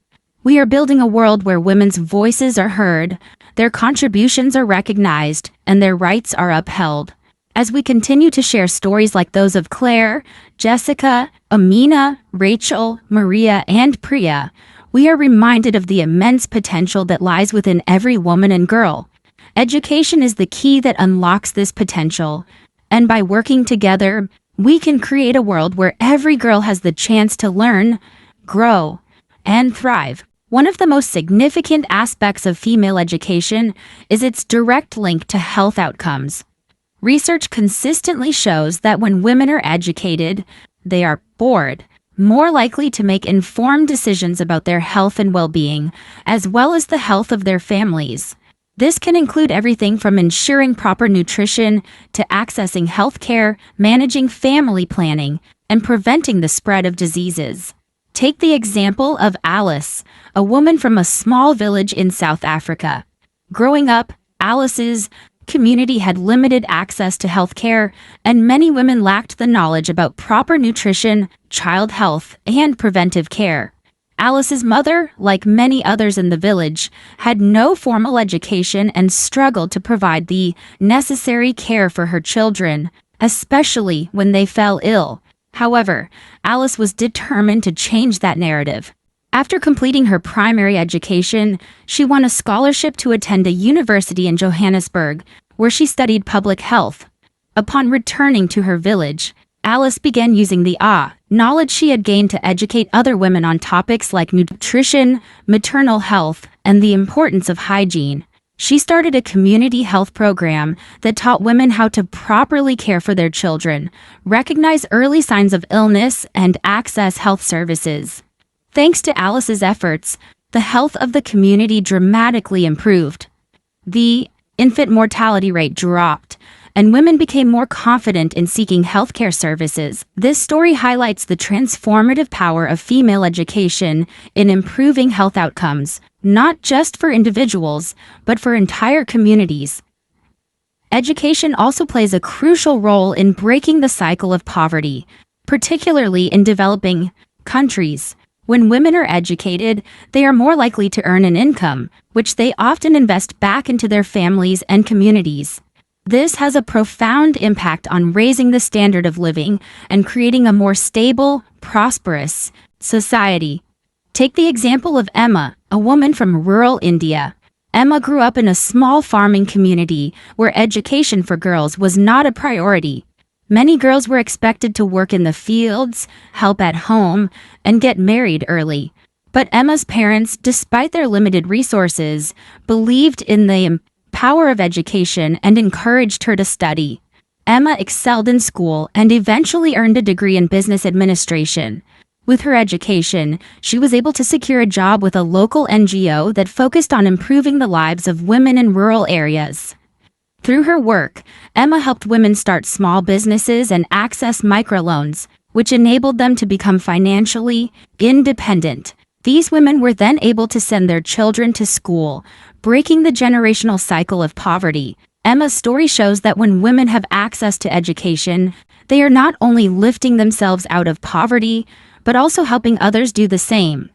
We are building a world where women's voices are heard, their contributions are recognized, and their rights are upheld. As we continue to share stories like those of Claire, Jessica, Amina, Rachel, Maria, and Priya, we are reminded of the immense potential that lies within every woman and girl. Education is the key that unlocks this potential, and by working together, we can create a world where every girl has the chance to learn, grow, and thrive. One of the most significant aspects of female education is its direct link to health outcomes. Research consistently shows that when women are educated, they are more likely to make informed decisions about their health and well-being, as well as the health of their families. This can include everything from ensuring proper nutrition to accessing health care, managing family planning, and preventing the spread of diseases. Take the example of Alice, a woman from a small village in South Africa. Growing up, Alice's community had limited access to health care, and many women lacked the knowledge about proper nutrition, child health, and preventive care. Alice's mother, like many others in the village, had no formal education and struggled to provide the necessary care for her children, especially when they fell ill. However, Alice was determined to change that narrative. After completing her primary education, she won a scholarship to attend a university in Johannesburg, where she studied public health. Upon returning to her village, Alice began using the knowledge she had gained to educate other women on topics like nutrition, maternal health, and the importance of hygiene. She started a community health program that taught women how to properly care for their children, recognize early signs of illness, and access health services. Thanks to Alice's efforts, the health of the community dramatically improved. The infant mortality rate dropped, and women became more confident in seeking healthcare services. This story highlights the transformative power of female education in improving health outcomes, not just for individuals, but for entire communities. Education also plays a crucial role in breaking the cycle of poverty, particularly in developing countries. When women are educated, they are more likely to earn an income, which they often invest back into their families and communities. This has a profound impact on raising the standard of living and creating a more stable, prosperous society. Take the example of Emma, a woman from rural India. Emma grew up in a small farming community where education for girls was not a priority. Many girls were expected to work in the fields, help at home, and get married early. But Emma's parents, despite their limited resources, believed in the power of education and encouraged her to study. Emma excelled in school and eventually earned a degree in business administration. With her education, she was able to secure a job with a local NGO that focused on improving the lives of women in rural areas. Through her work, Emma helped women start small businesses and access microloans, which enabled them to become financially independent. These women were then able to send their children to school, breaking the generational cycle of poverty. Emma's story shows that when women have access to education, they are not only lifting themselves out of poverty, but also helping others do the same.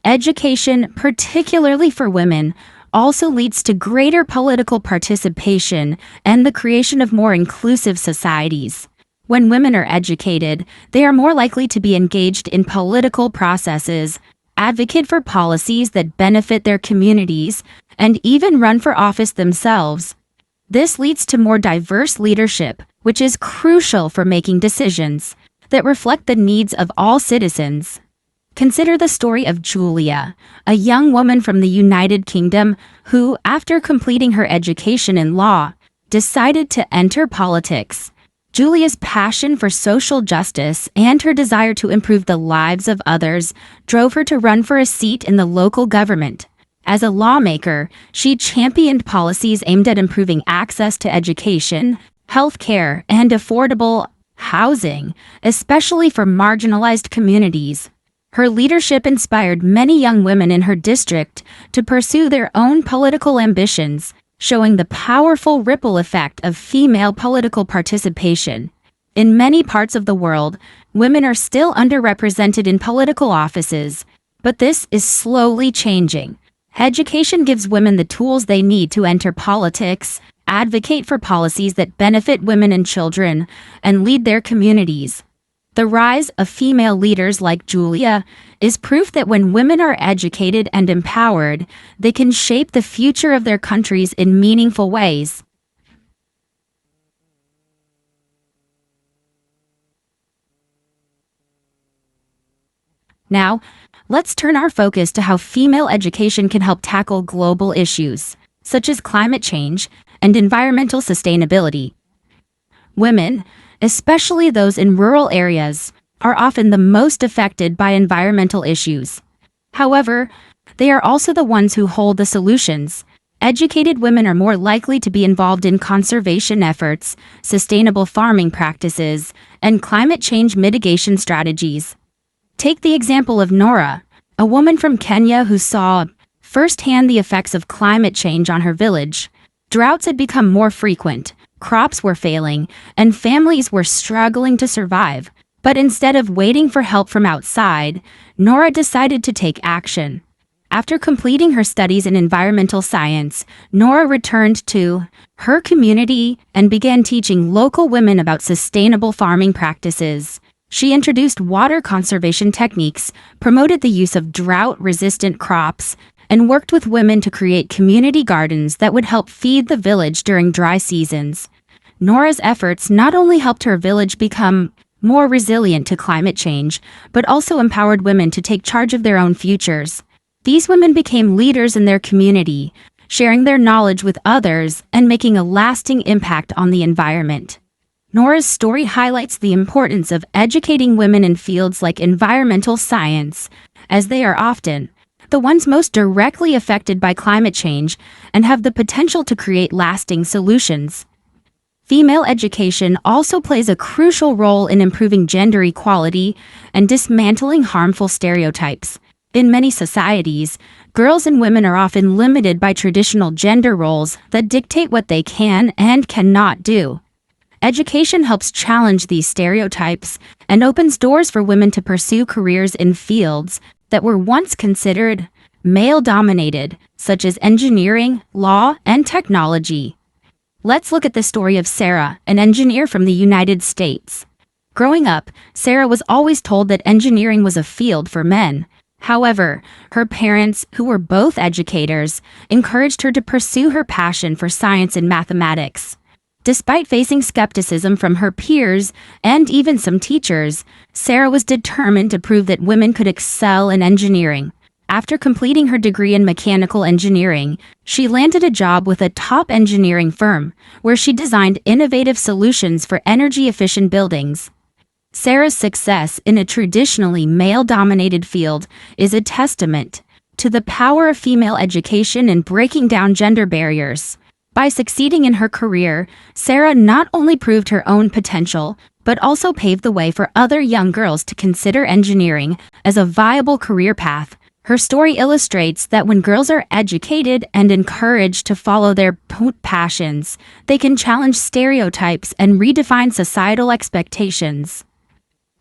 Education, particularly for women, also leads to greater political participation and the creation of more inclusive societies. When women are educated, they are more likely to be engaged in political processes, advocate for policies that benefit their communities, and even run for office themselves. This leads to more diverse leadership, which is crucial for making decisions that reflect the needs of all citizens. Consider the story of Julia, a young woman from the United Kingdom who, after completing her education in law, decided to enter politics. Julia's passion for social justice and her desire to improve the lives of others drove her to run for a seat in the local government. As a lawmaker, she championed policies aimed at improving access to education, healthcare, and affordable housing, especially for marginalized communities. Her leadership inspired many young women in her district to pursue their own political ambitions, showing the powerful ripple effect of female political participation. In many parts of the world, women are still underrepresented in political offices, but this is slowly changing. Education gives women the tools they need to enter politics, advocate for policies that benefit women and children, and lead their communities. The rise of female leaders like Julia is proof that when women are educated and empowered, they can shape the future of their countries in meaningful ways. Now, let's turn our focus to how female education can help tackle global issues, such as climate change and environmental sustainability. Women, especially those in rural areas, are often the most affected by environmental issues. However, they are also the ones who hold the solutions. Educated women are more likely to be involved in conservation efforts, sustainable farming practices, and climate change mitigation strategies. Take the example of Nora, a woman from Kenya who saw firsthand the effects of climate change on her village. Droughts had become more frequent, crops were failing, and families were struggling to survive. But instead of waiting for help from outside, Nora decided to take action. After completing her studies in environmental science, Nora returned to her community and began teaching local women about sustainable farming practices. She introduced water conservation techniques, promoted the use of drought-resistant crops, and worked with women to create community gardens that would help feed the village during dry seasons. Nora's efforts not only helped her village become more resilient to climate change, but also empowered women to take charge of their own futures. These women became leaders in their community, sharing their knowledge with others and making a lasting impact on the environment. Nora's story highlights the importance of educating women in fields like environmental science, as they are often the ones most directly affected by climate change and have the potential to create lasting solutions. Female education also plays a crucial role in improving gender equality and dismantling harmful stereotypes. In many societies, girls and women are often limited by traditional gender roles that dictate what they can and cannot do. Education helps challenge these stereotypes and opens doors for women to pursue careers in fields that were once considered male-dominated, such as engineering, law, and technology. Let's look at the story of Sarah, an engineer from the United States. Growing up, Sarah was always told that engineering was a field for men. However, her parents, who were both educators, encouraged her to pursue her passion for science and mathematics. Despite facing skepticism from her peers and even some teachers, Sarah was determined to prove that women could excel in engineering. After completing her degree in mechanical engineering, she landed a job with a top engineering firm, where she designed innovative solutions for energy-efficient buildings. Sarah's success in a traditionally male-dominated field is a testament to the power of female education in breaking down gender barriers. By succeeding in her career, Sarah not only proved her own potential, but also paved the way for other young girls to consider engineering as a viable career path. Her story illustrates that when girls are educated and encouraged to follow their passions, they can challenge stereotypes and redefine societal expectations.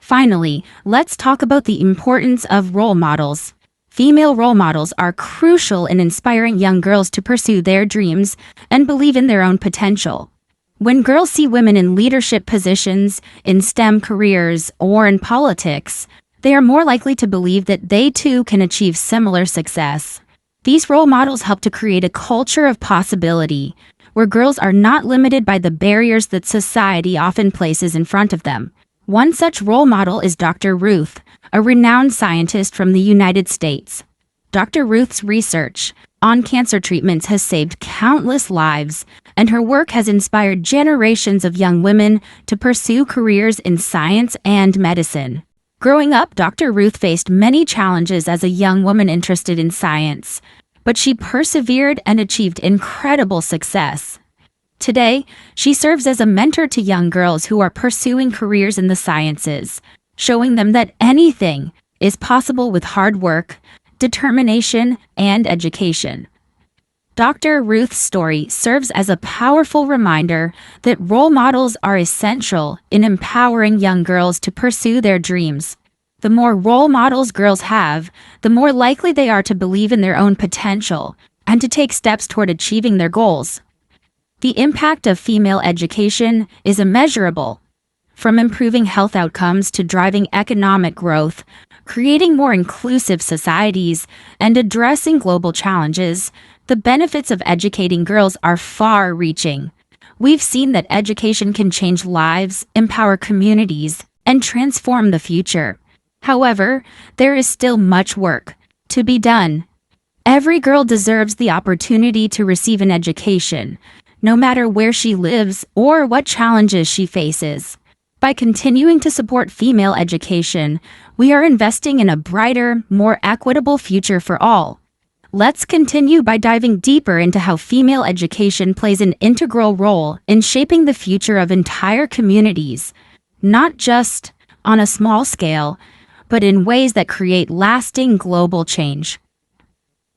Finally, let's talk about the importance of role models. Female role models are crucial in inspiring young girls to pursue their dreams and believe in their own potential. When girls see women in leadership positions, in STEM careers, or in politics, they are more likely to believe that they too can achieve similar success. These role models help to create a culture of possibility, where girls are not limited by the barriers that society often places in front of them. One such role model is Dr. Ruth, a renowned scientist from the United States. Dr. Ruth's research on cancer treatments has saved countless lives, and her work has inspired generations of young women to pursue careers in science and medicine. Growing up, Dr. Ruth faced many challenges as a young woman interested in science, but she persevered and achieved incredible success. Today, she serves as a mentor to young girls who are pursuing careers in the sciences, showing them that anything is possible with hard work, determination, and education. Dr. Ruth's story serves as a powerful reminder that role models are essential in empowering young girls to pursue their dreams. The more role models girls have, the more likely they are to believe in their own potential and to take steps toward achieving their goals. The impact of female education is immeasurable. From improving health outcomes to driving economic growth, creating more inclusive societies, and addressing global challenges, the benefits of educating girls are far-reaching. We've seen that education can change lives, empower communities, and transform the future. However, there is still much work to be done. Every girl deserves the opportunity to receive an education, no matter where she lives or what challenges she faces. By continuing to support female education, we are investing in a brighter, more equitable future for all. Let's continue by diving deeper into how female education plays an integral role in shaping the future of entire communities, not just on a small scale, but in ways that create lasting global change.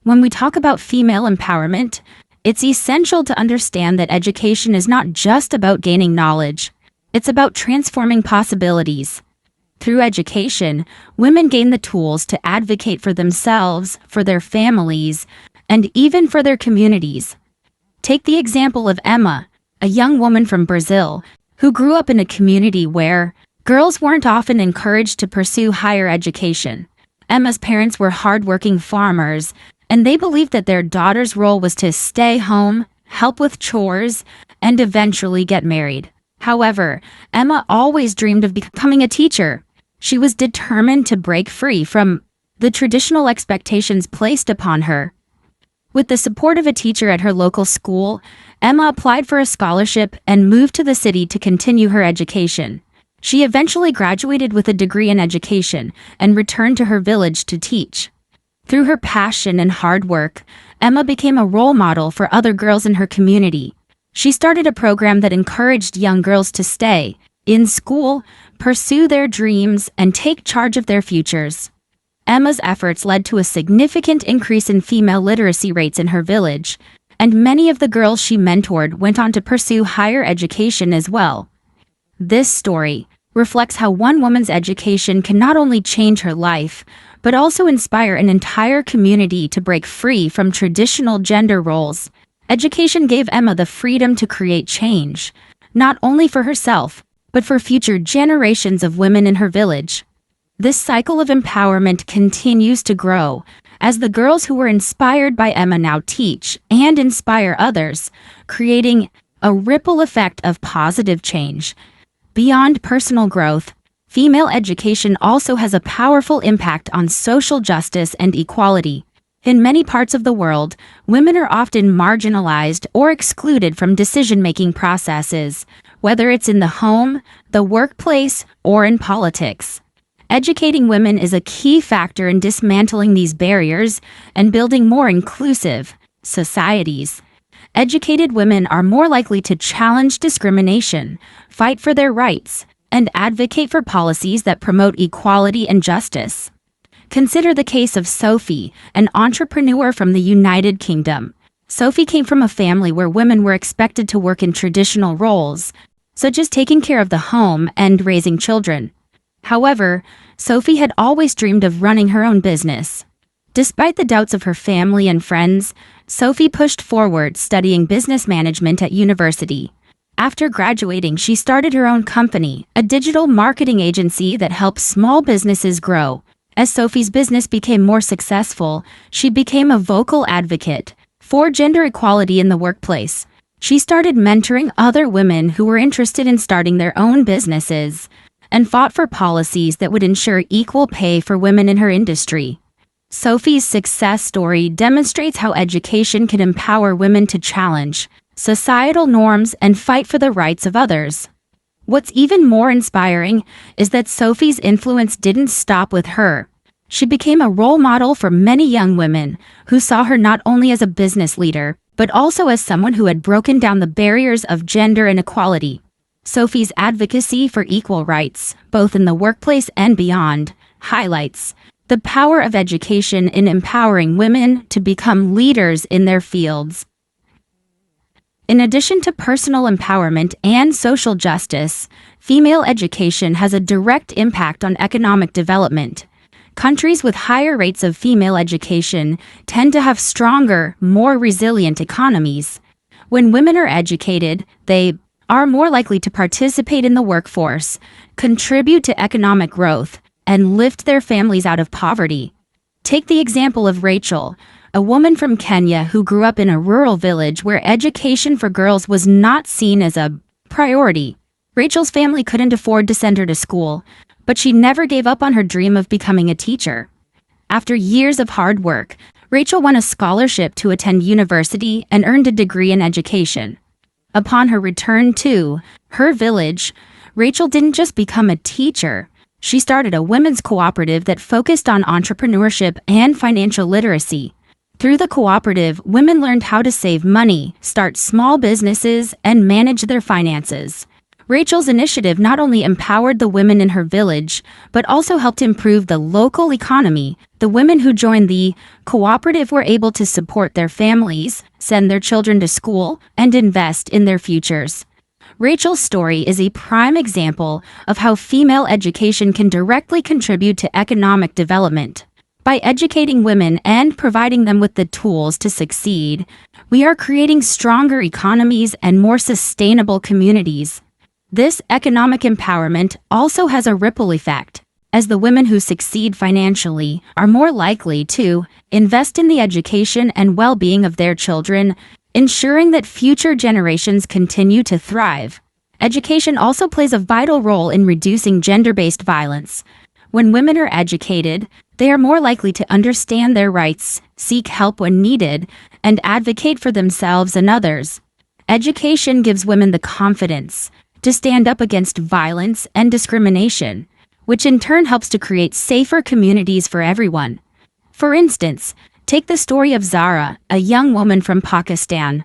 When we talk about female empowerment, it's essential to understand that education is not just about gaining knowledge. It's about transforming possibilities. Through education, women gain the tools to advocate for themselves, for their families, and even for their communities. Take the example of Emma, a young woman from Brazil, who grew up in a community where girls weren't often encouraged to pursue higher education. Emma's parents were hardworking farmers, and they believed that their daughter's role was to stay home, help with chores, and eventually get married. However, Emma always dreamed of becoming a teacher. She was determined to break free from the traditional expectations placed upon her. With the support of a teacher at her local school, Emma applied for a scholarship and moved to the city to continue her education. She eventually graduated with a degree in education and returned to her village to teach. Through her passion and hard work, Emma became a role model for other girls in her community. She started a program that encouraged young girls to stay in school, pursue their dreams, and take charge of their futures. Emma's efforts led to a significant increase in female literacy rates in her village, and many of the girls she mentored went on to pursue higher education as well. This story reflects how one woman's education can not only change her life, but also inspire an entire community to break free from traditional gender roles. Education gave Emma the freedom to create change, not only for herself, but for future generations of women in her village. This cycle of empowerment continues to grow, as the girls who were inspired by Emma now teach and inspire others, creating a ripple effect of positive change. Beyond personal growth, female education also has a powerful impact on social justice and equality. In many parts of the world, women are often marginalized or excluded from decision-making processes, whether it's in the home, the workplace, or in politics. Educating women is a key factor in dismantling these barriers and building more inclusive societies. Educated women are more likely to challenge discrimination, fight for their rights, and advocate for policies that promote equality and justice. Consider the case of Sophie, an entrepreneur from the United Kingdom. Sophie came from a family where women were expected to work in traditional roles, such as taking care of the home and raising children. However, Sophie had always dreamed of running her own business. Despite the doubts of her family and friends, Sophie pushed forward, studying business management at university. After graduating, she started her own company, a digital marketing agency that helps small businesses grow. As Sophie's business became more successful, she became a vocal advocate for gender equality in the workplace. She started mentoring other women who were interested in starting their own businesses and fought for policies that would ensure equal pay for women in her industry. Sophie's success story demonstrates how education can empower women to challenge societal norms and fight for the rights of others. What's even more inspiring is that Sophie's influence didn't stop with her. She became a role model for many young women who saw her not only as a business leader, but also as someone who had broken down the barriers of gender inequality. Sophie's advocacy for equal rights, both in the workplace and beyond, highlights the power of education in empowering women to become leaders in their fields. In addition to personal empowerment and social justice, female education has a direct impact on economic development. Countries with higher rates of female education tend to have stronger, more resilient economies. When women are educated, they are more likely to participate in the workforce, contribute to economic growth, and lift their families out of poverty. Take the example of Rachel, a woman from Kenya who grew up in a rural village where education for girls was not seen as a priority. Rachel's family couldn't afford to send her to school, but she never gave up on her dream of becoming a teacher. After years of hard work, Rachel won a scholarship to attend university and earned a degree in education. Upon her return to her village, Rachel didn't just become a teacher. She started a women's cooperative that focused on entrepreneurship and financial literacy. Through the cooperative, women learned how to save money, start small businesses, and manage their finances. Rachel's initiative not only empowered the women in her village, but also helped improve the local economy. The women who joined the cooperative were able to support their families, send their children to school, and invest in their futures. Rachel's story is a prime example of how female education can directly contribute to economic development. By educating women and providing them with the tools to succeed, we are creating stronger economies and more sustainable communities. This economic empowerment also has a ripple effect, as the women who succeed financially are more likely to invest in the education and well-being of their children, ensuring that future generations continue to thrive. Education also plays a vital role in reducing gender-based violence. When women are educated, they are more likely to understand their rights, seek help when needed, and advocate for themselves and others. Education gives women the confidence to stand up against violence and discrimination, which in turn helps to create safer communities for everyone. For instance, take the story of Zara, a young woman from Pakistan.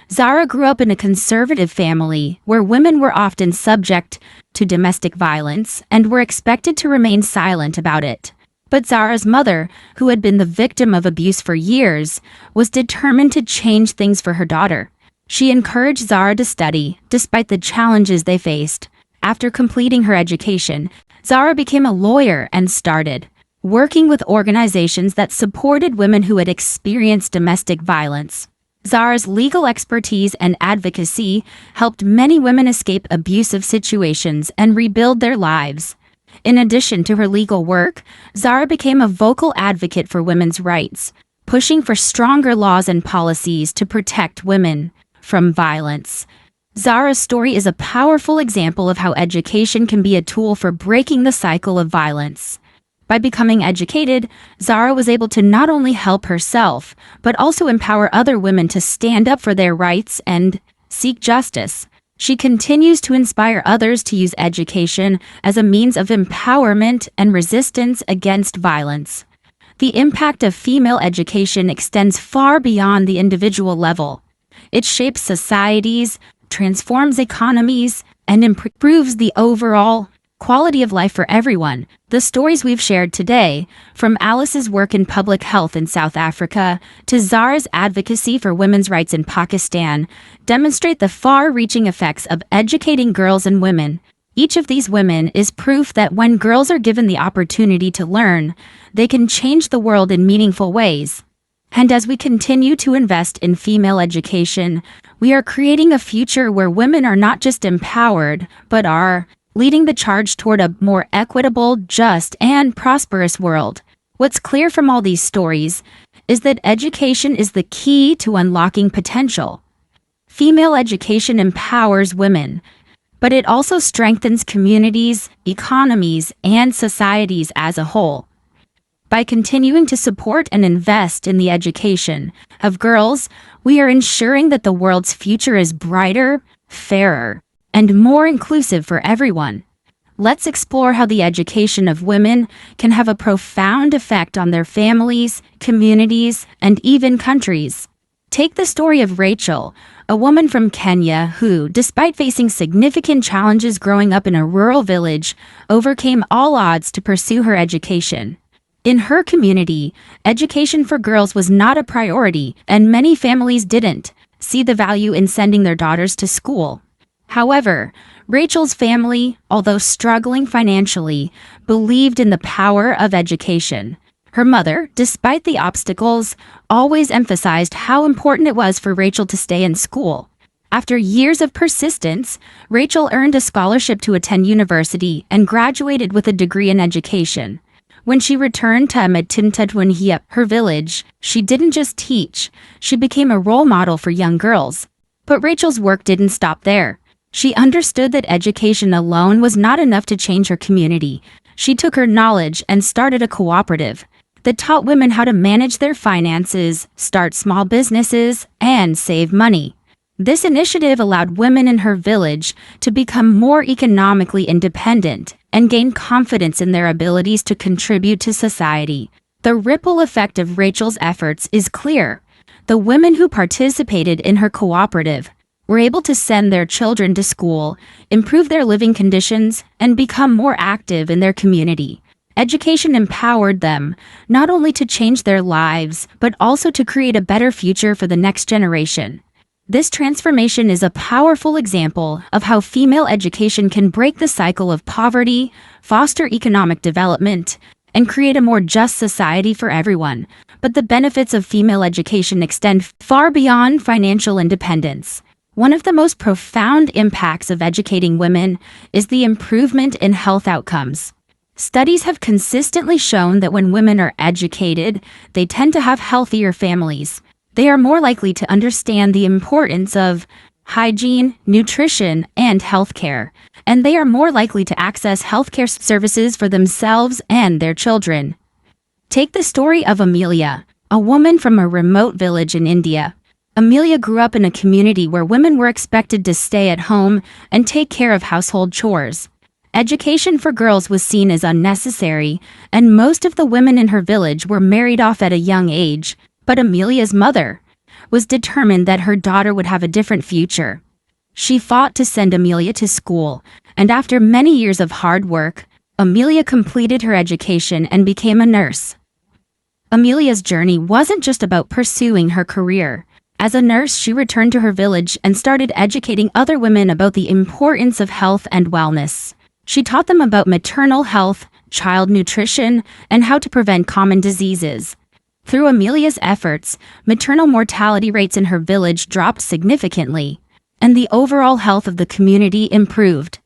Zara grew up in a conservative family where women were often subject to domestic violence and were expected to remain silent about it. But Zara's mother, who had been the victim of abuse for years, was determined to change things for her daughter. She encouraged Zara to study, despite the challenges they faced. After completing her education, Zara became a lawyer and started working with organizations that supported women who had experienced domestic violence. Zara's legal expertise and advocacy helped many women escape abusive situations and rebuild their lives. In addition to her legal work, Zara became a vocal advocate for women's rights, pushing for stronger laws and policies to protect women from violence. Zara's story is a powerful example of how education can be a tool for breaking the cycle of violence. By becoming educated, Zara was able to not only help herself, but also empower other women to stand up for their rights and seek justice. She continues to inspire others to use education as a means of empowerment and resistance against violence. The impact of female education extends far beyond the individual level. It shapes societies, transforms economies, and improves the overall quality of life for everyone. The stories we've shared today, from Alice's work in public health in South Africa to Zara's advocacy for women's rights in Pakistan, demonstrate the far-reaching effects of educating girls and women. Each of these women is proof that when girls are given the opportunity to learn, they can change the world in meaningful ways. And as we continue to invest in female education, we are creating a future where women are not just empowered, but are leading the charge toward a more equitable, just, and prosperous world. What's clear from all these stories is that education is the key to unlocking potential. Female education empowers women, but it also strengthens communities, economies, and societies as a whole. By continuing to support and invest in the education of girls, we are ensuring that the world's future is brighter, fairer, and more inclusive for everyone. Let's explore how the education of women can have a profound effect on their families, communities, and even countries. Take the story of Rachel, a woman from Kenya who, despite facing significant challenges growing up in a rural village, overcame all odds to pursue her education. In her community, education for girls was not a priority, and many families didn't see the value in sending their daughters to school. However, Rachel's family, although struggling financially, believed in the power of education. Her mother, despite the obstacles, always emphasized how important it was for Rachel to stay in school. After years of persistence, Rachel earned a scholarship to attend university and graduated with a degree in education. When she returned to Amatintatwinhia, her village, she didn't just teach, she became a role model for young girls. But Rachel's work didn't stop there. She understood that education alone was not enough to change her community. She took her knowledge and started a cooperative that taught women how to manage their finances, start small businesses, and save money. This initiative allowed women in her village to become more economically independent and gain confidence in their abilities to contribute to society. The ripple effect of Rachel's efforts is clear. The women who participated in her cooperative were able to send their children to school, improve their living conditions, and become more active in their community. Education empowered them, not only to change their lives, but also to create a better future for the next generation. This transformation is a powerful example of how female education can break the cycle of poverty, foster economic development, and create a more just society for everyone. But the benefits of female education extend far beyond financial independence. One of the most profound impacts of educating women is the improvement in health outcomes. Studies have consistently shown that when women are educated, they tend to have healthier families. They are more likely to understand the importance of hygiene, nutrition, and healthcare, and they are more likely to access healthcare services for themselves and their children. Take the story of Amelia, a woman from a remote village in India. Amelia grew up in a community where women were expected to stay at home and take care of household chores. Education for girls was seen as unnecessary, and most of the women in her village were married off at a young age. But Amelia's mother was determined that her daughter would have a different future. She fought to send Amelia to school, and after many years of hard work, Amelia completed her education and became a nurse. Amelia's journey wasn't just about pursuing her career. As a nurse, she returned to her village and started educating other women about the importance of health and wellness. She taught them about maternal health, child nutrition, and how to prevent common diseases. Through Amelia's efforts, maternal mortality rates in her village dropped significantly, and the overall health of the community improved.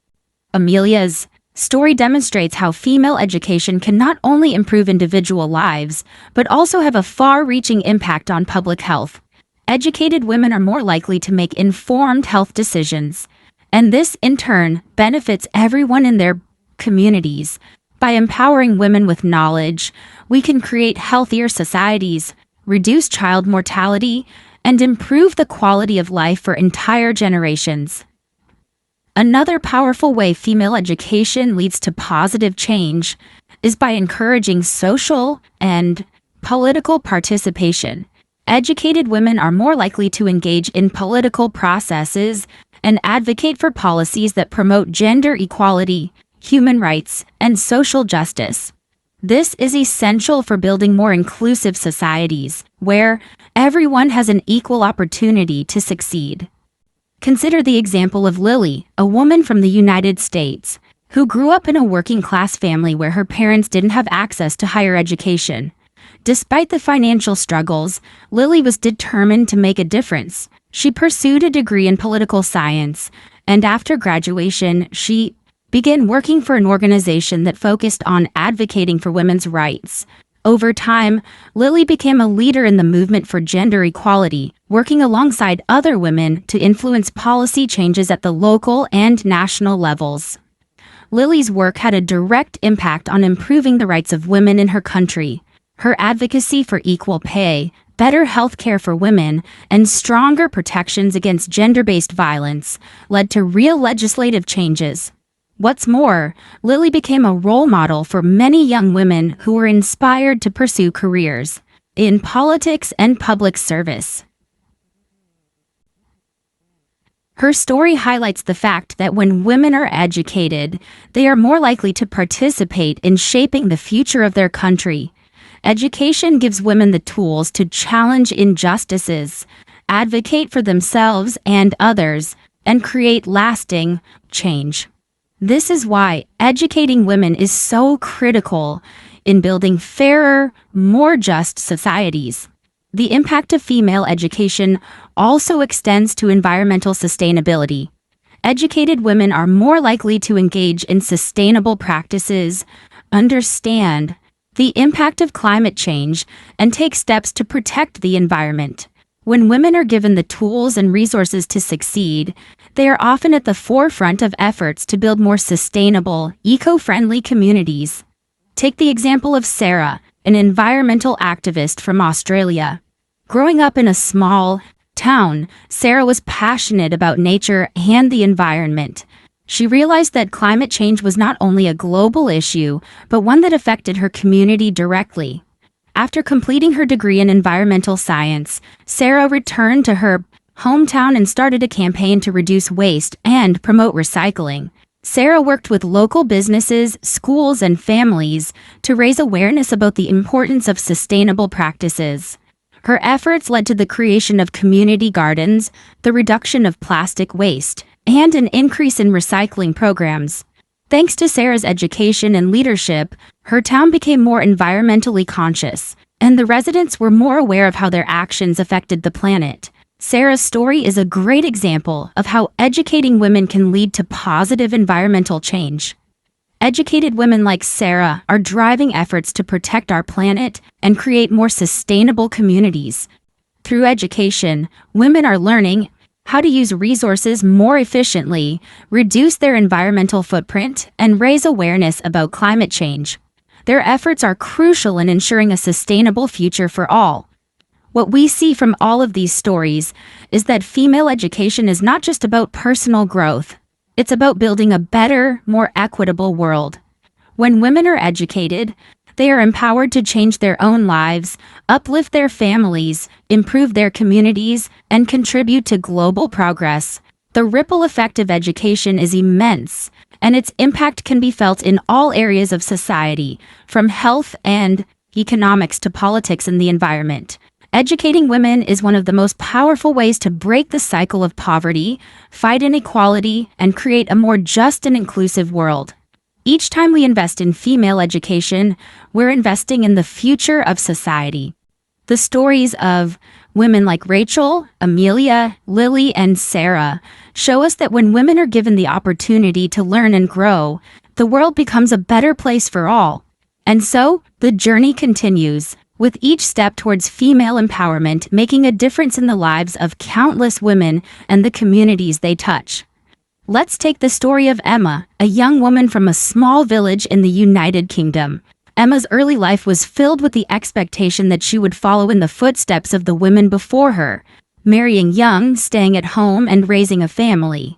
Amelia's story demonstrates how female education can not only improve individual lives, but also have a far-reaching impact on public health. Educated women are more likely to make informed health decisions, and this, in turn, benefits everyone in their communities. By empowering women with knowledge, we can create healthier societies, reduce child mortality, and improve the quality of life for entire generations. Another powerful way female education leads to positive change is by encouraging social and political participation. Educated women are more likely to engage in political processes and advocate for policies that promote gender equality, human rights, and social justice. This is essential for building more inclusive societies, where everyone has an equal opportunity to succeed. Consider the example of Lily, a woman from the United States, who grew up in a working-class family where her parents didn't have access to higher education. Despite the financial struggles, Lily was determined to make a difference. She pursued a degree in political science, and after graduation, she began working for an organization that focused on advocating for women's rights. Over time, Lily became a leader in the movement for gender equality, working alongside other women to influence policy changes at the local and national levels. Lily's work had a direct impact on improving the rights of women in her country. Her advocacy for equal pay, better health care for women, and stronger protections against gender-based violence led to real legislative changes. What's more, Lily became a role model for many young women who were inspired to pursue careers in politics and public service. Her story highlights the fact that when women are educated, they are more likely to participate in shaping the future of their country. Education gives women the tools to challenge injustices, advocate for themselves and others, and create lasting change. This is why educating women is so critical in building fairer, more just societies. The impact of female education also extends to environmental sustainability. Educated women are more likely to engage in sustainable practices, understand the impact of climate change, and take steps to protect the environment. When women are given the tools and resources to succeed, they are often at the forefront of efforts to build more sustainable, eco-friendly communities. Take the example of Sarah, an environmental activist from Australia. Growing up in a small town, Sarah was passionate about nature and the environment. She realized that climate change was not only a global issue, but one that affected her community directly. After completing her degree in environmental science, Sarah returned to her hometown and started a campaign to reduce waste and promote recycling. Sarah worked with local businesses, schools, and families to raise awareness about the importance of sustainable practices. Her efforts led to the creation of community gardens, the reduction of plastic waste, and an increase in recycling programs. Thanks to Sarah's education and leadership, her town became more environmentally conscious, and the residents were more aware of how their actions affected the planet. Sarah's story is a great example of how educating women can lead to positive environmental change. Educated women like Sarah are driving efforts to protect our planet and create more sustainable communities. Through education, women are learning how to use resources more efficiently, reduce their environmental footprint, and raise awareness about climate change. Their efforts are crucial in ensuring a sustainable future for all. What we see from all of these stories is that female education is not just about personal growth. It's about building a better, more equitable world. When women are educated, they are empowered to change their own lives, uplift their families, improve their communities, and contribute to global progress. The ripple effect of education is immense, and its impact can be felt in all areas of society, from health and economics to politics and the environment. Educating women is one of the most powerful ways to break the cycle of poverty, fight inequality, and create a more just and inclusive world. Each time we invest in female education, we're investing in the future of society. The stories of women like Rachel, Amelia, Lily, and Sarah show us that when women are given the opportunity to learn and grow, the world becomes a better place for all. And so, the journey continues, with each step towards female empowerment making a difference in the lives of countless women and the communities they touch. Let's take the story of Emma, a young woman from a small village in the United Kingdom. Emma's early life was filled with the expectation that she would follow in the footsteps of the women before her, marrying young, staying at home, and raising a family.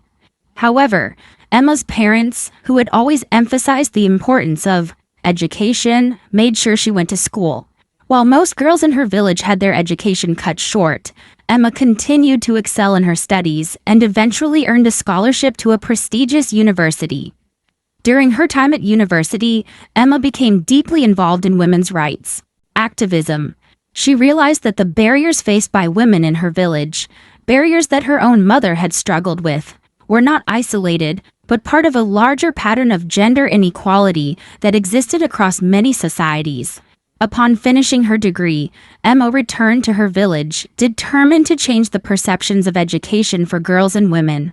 However, Emma's parents, who had always emphasized the importance of education, made sure she went to school. While most girls in her village had their education cut short, Emma continued to excel in her studies and eventually earned a scholarship to a prestigious university. During her time at university, Emma became deeply involved in women's rights activism. She realized that the barriers faced by women in her village, barriers that her own mother had struggled with, were not isolated, but part of a larger pattern of gender inequality that existed across many societies. Upon finishing her degree, Emma returned to her village, determined to change the perceptions of education for girls and women.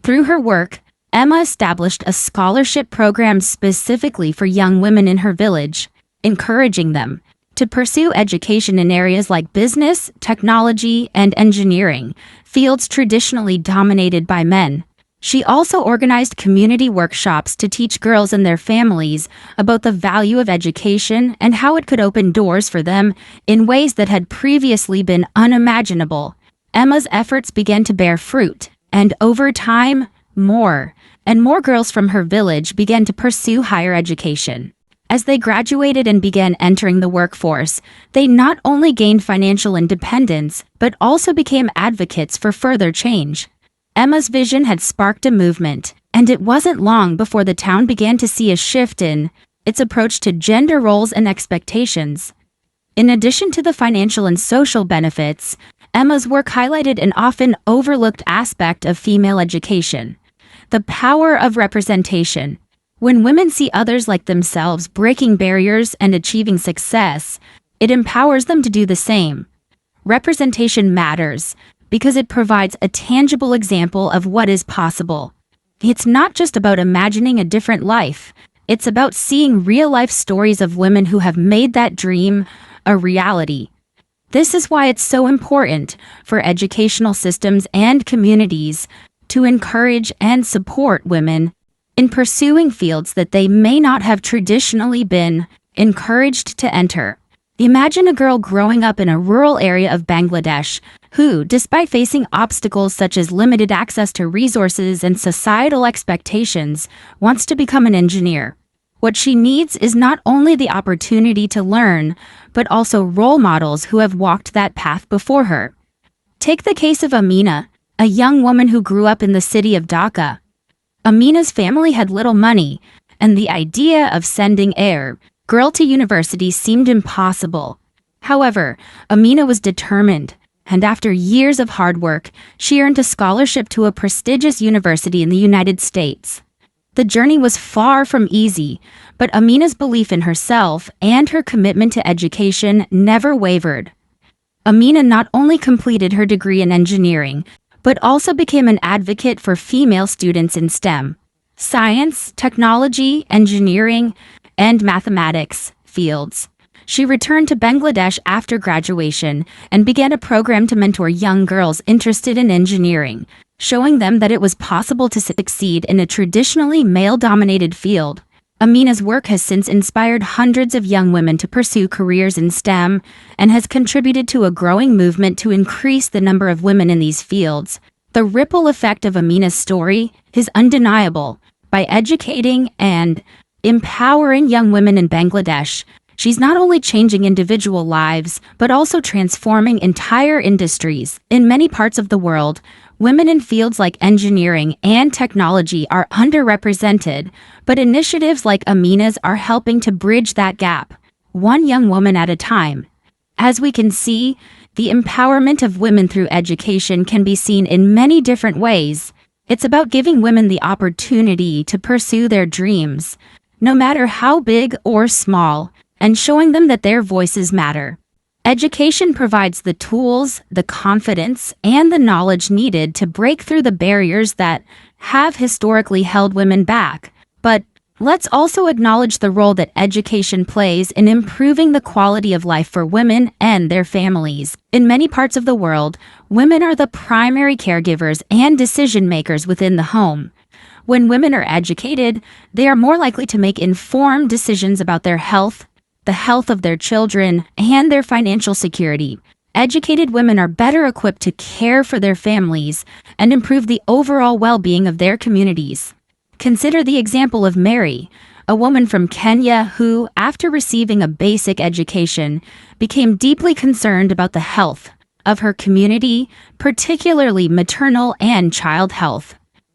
Through her work, Emma established a scholarship program specifically for young women in her village, encouraging them to pursue education in areas like business, technology, and engineering, fields traditionally dominated by men. She also organized community workshops to teach girls and their families about the value of education and how it could open doors for them in ways that had previously been unimaginable. Emma's efforts began to bear fruit, and over time, more and more girls from her village began to pursue higher education. As they graduated and began entering the workforce, they not only gained financial independence, but also became advocates for further change. Emma's vision had sparked a movement, and it wasn't long before the town began to see a shift in its approach to gender roles and expectations. In addition to the financial and social benefits, Emma's work highlighted an often overlooked aspect of female education: the power of representation. When women see others like themselves breaking barriers and achieving success, it empowers them to do the same. Representation matters because it provides a tangible example of what is possible. It's not just about imagining a different life. It's about seeing real-life stories of women who have made that dream a reality. This is why it's so important for educational systems and communities to encourage and support women in pursuing fields that they may not have traditionally been encouraged to enter. Imagine a girl growing up in a rural area of Bangladesh who, despite facing obstacles such as limited access to resources and societal expectations, wants to become an engineer. What she needs is not only the opportunity to learn, but also role models who have walked that path before her. Take the case of Amina, a young woman who grew up in the city of Dhaka. Amina's family had little money, and the idea of sending a girl to university seemed impossible. However, Amina was determined, and after years of hard work, she earned a scholarship to a prestigious university in the United States. The journey was far from easy, but Amina's belief in herself and her commitment to education never wavered. Amina not only completed her degree in engineering, but also became an advocate for female students in STEM, science, technology, engineering, and mathematics fields. She returned to Bangladesh after graduation and began a program to mentor young girls interested in engineering, showing them that it was possible to succeed in a traditionally male-dominated field. Amina's work has since inspired hundreds of young women to pursue careers in STEM and has contributed to a growing movement to increase the number of women in these fields. The ripple effect of Amina's story is undeniable. By educating and empowering young women in Bangladesh, she's not only changing individual lives, but also transforming entire industries. In many parts of the world, women in fields like engineering and technology are underrepresented, but initiatives like Amina's are helping to bridge that gap, one young woman at a time. As we can see, the empowerment of women through education can be seen in many different ways. It's about giving women the opportunity to pursue their dreams, no matter how big or small, and showing them that their voices matter. Education provides the tools, the confidence, and the knowledge needed to break through the barriers that have historically held women back. But let's also acknowledge the role that education plays in improving the quality of life for women and their families. In many parts of the world, women are the primary caregivers and decision makers within the home. When women are educated, they are more likely to make informed decisions about their health, the health of their children, and their financial security. Educated women are better equipped to care for their families and improve the overall well-being of their communities. Consider the example of Mary, a woman from Kenya who, after receiving a basic education, became deeply concerned about the health of her community, particularly maternal and child health.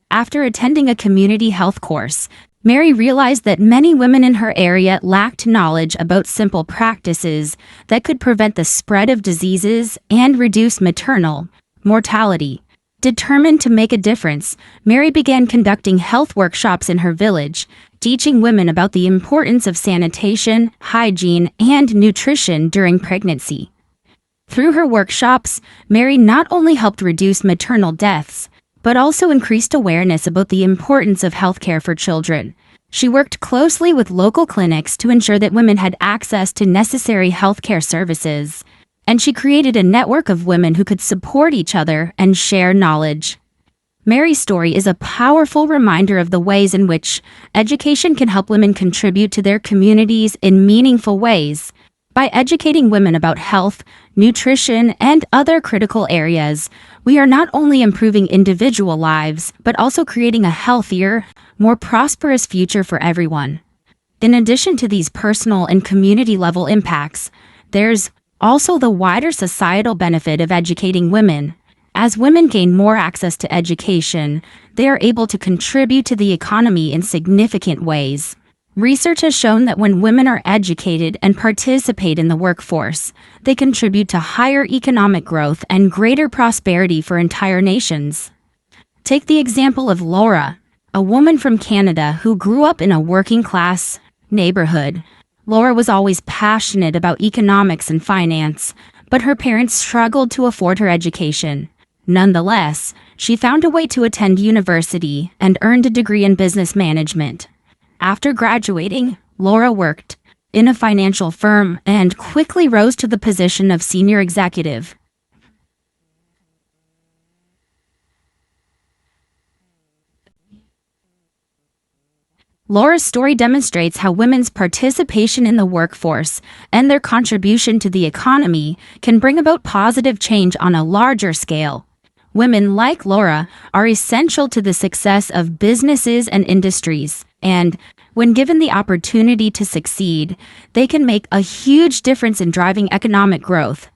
After attending a community health course, Mary realized that many women in her area lacked knowledge about simple practices that could prevent the spread of diseases and reduce maternal mortality. Determined to make a difference, Mary began conducting health workshops in her village, teaching women about the importance of sanitation, hygiene, and nutrition during pregnancy. Through her workshops, Mary not only helped reduce maternal deaths, but also increased awareness about the importance of healthcare for children. She worked closely with local clinics to ensure that women had access to necessary healthcare services, and she created a network of women who could support each other and share knowledge. Mary's story is a powerful reminder of the ways in which education can help women contribute to their communities in meaningful ways. By educating women about health, nutrition, and other critical areas, we are not only improving individual lives, but also creating a healthier, more prosperous future for everyone. In addition to these personal and community-level impacts, there's also the wider societal benefit of educating women. As women gain more access to education, they are able to contribute to the economy in significant ways. Research has shown that when women are educated and participate in the workforce, they contribute to higher economic growth and greater prosperity for entire nations. Take the example of Laura, a woman from Canada who grew up in a working-class neighborhood. Laura was always passionate about economics and finance, but her parents struggled to afford her education. Nonetheless, she found a way to attend university and earned a degree in business management. After graduating, Laura worked in a financial firm and quickly rose to the position of senior executive. Laura's story demonstrates how women's participation in the workforce and their contribution to the economy can bring about positive change on a larger scale. Women like Laura are essential to the success of businesses and industries, and when given the opportunity to succeed, they can make a huge difference in driving economic growth.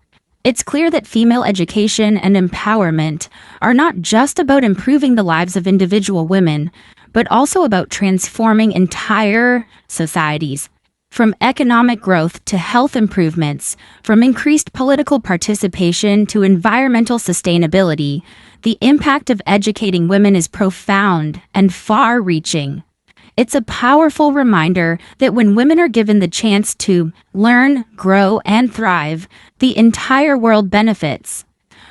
It's clear that female education and empowerment are not just about improving the lives of individual women, but also about transforming entire societies. From economic growth to health improvements, from increased political participation to environmental sustainability, the impact of educating women is profound and far-reaching. It's a powerful reminder that when women are given the chance to learn, grow, and thrive, the entire world benefits.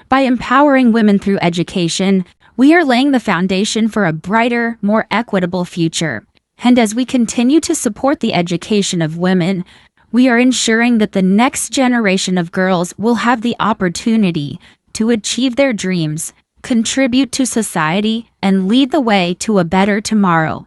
By empowering women through education, we are laying the foundation for a brighter, more equitable future. And as we continue to support the education of women, we are ensuring that the next generation of girls will have the opportunity to achieve their dreams, contribute to society, and lead the way to a better tomorrow.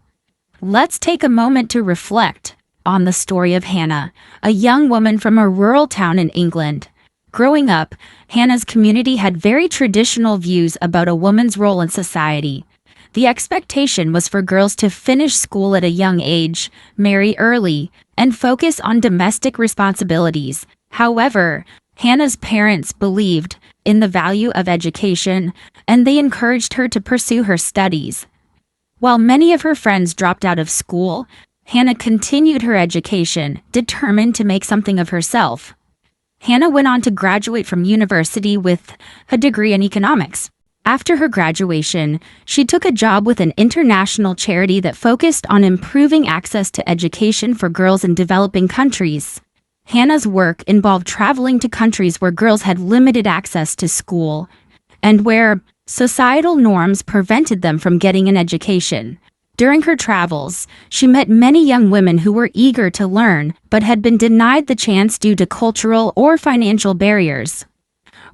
Let's take a moment to reflect on the story of Hannah, a young woman from a rural town in England. Growing up, Hannah's community had very traditional views about a woman's role in society. The expectation was for girls to finish school at a young age, marry early, and focus on domestic responsibilities. However, Hannah's parents believed in the value of education, and they encouraged her to pursue her studies. While many of her friends dropped out of school, Hannah continued her education, determined to make something of herself. Hannah went on to graduate from university with a degree in economics. After her graduation, she took a job with an international charity that focused on improving access to education for girls in developing countries. Hannah's work involved traveling to countries where girls had limited access to school and where societal norms prevented them from getting an education. During her travels, she met many young women who were eager to learn but had been denied the chance due to cultural or financial barriers.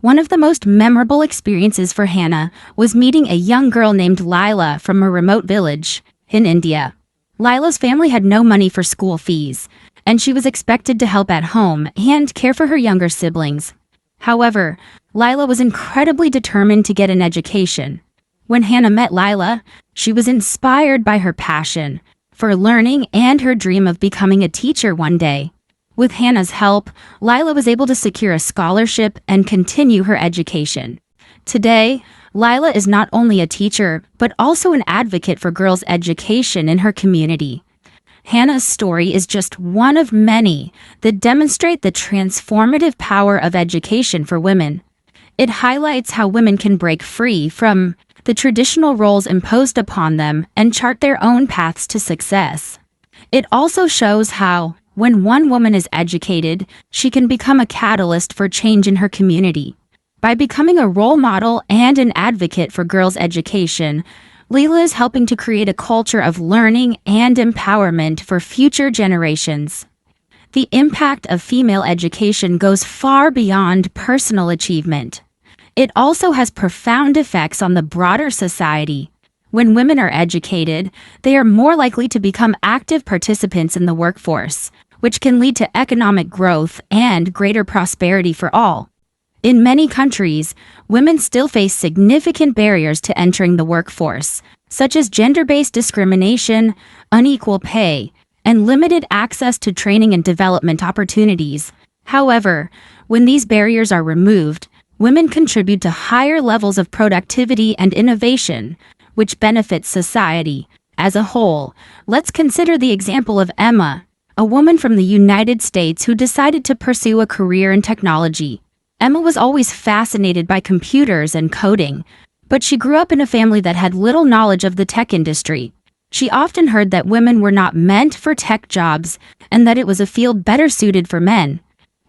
One of the most memorable experiences for Hannah was meeting a young girl named Lila from a remote village in India. Lila's family had no money for school fees, and she was expected to help at home and care for her younger siblings. However, Lila was incredibly determined to get an education. When Hannah met Lila, she was inspired by her passion for learning and her dream of becoming a teacher one day. With Hannah's help, Lila was able to secure a scholarship and continue her education. Today, Lila is not only a teacher, but also an advocate for girls' education in her community. Hannah's story is just one of many that demonstrate the transformative power of education for women. It highlights how women can break free from the traditional roles imposed upon them and chart their own paths to success. It also shows how, when one woman is educated, she can become a catalyst for change in her community. By becoming a role model and an advocate for girls' education, Leela is helping to create a culture of learning and empowerment for future generations. The impact of female education goes far beyond personal achievement. It also has profound effects on the broader society. When women are educated, they are more likely to become active participants in the workforce, which can lead to economic growth and greater prosperity for all. In many countries, women still face significant barriers to entering the workforce, such as gender-based discrimination, unequal pay, and limited access to training and development opportunities. However, when these barriers are removed, women contribute to higher levels of productivity and innovation, which benefits society as a whole. Let's consider the example of Emma, a woman from the United States who decided to pursue a career in technology. Emma was always fascinated by computers and coding, but she grew up in a family that had little knowledge of the tech industry. She often heard that women were not meant for tech jobs and that it was a field better suited for men.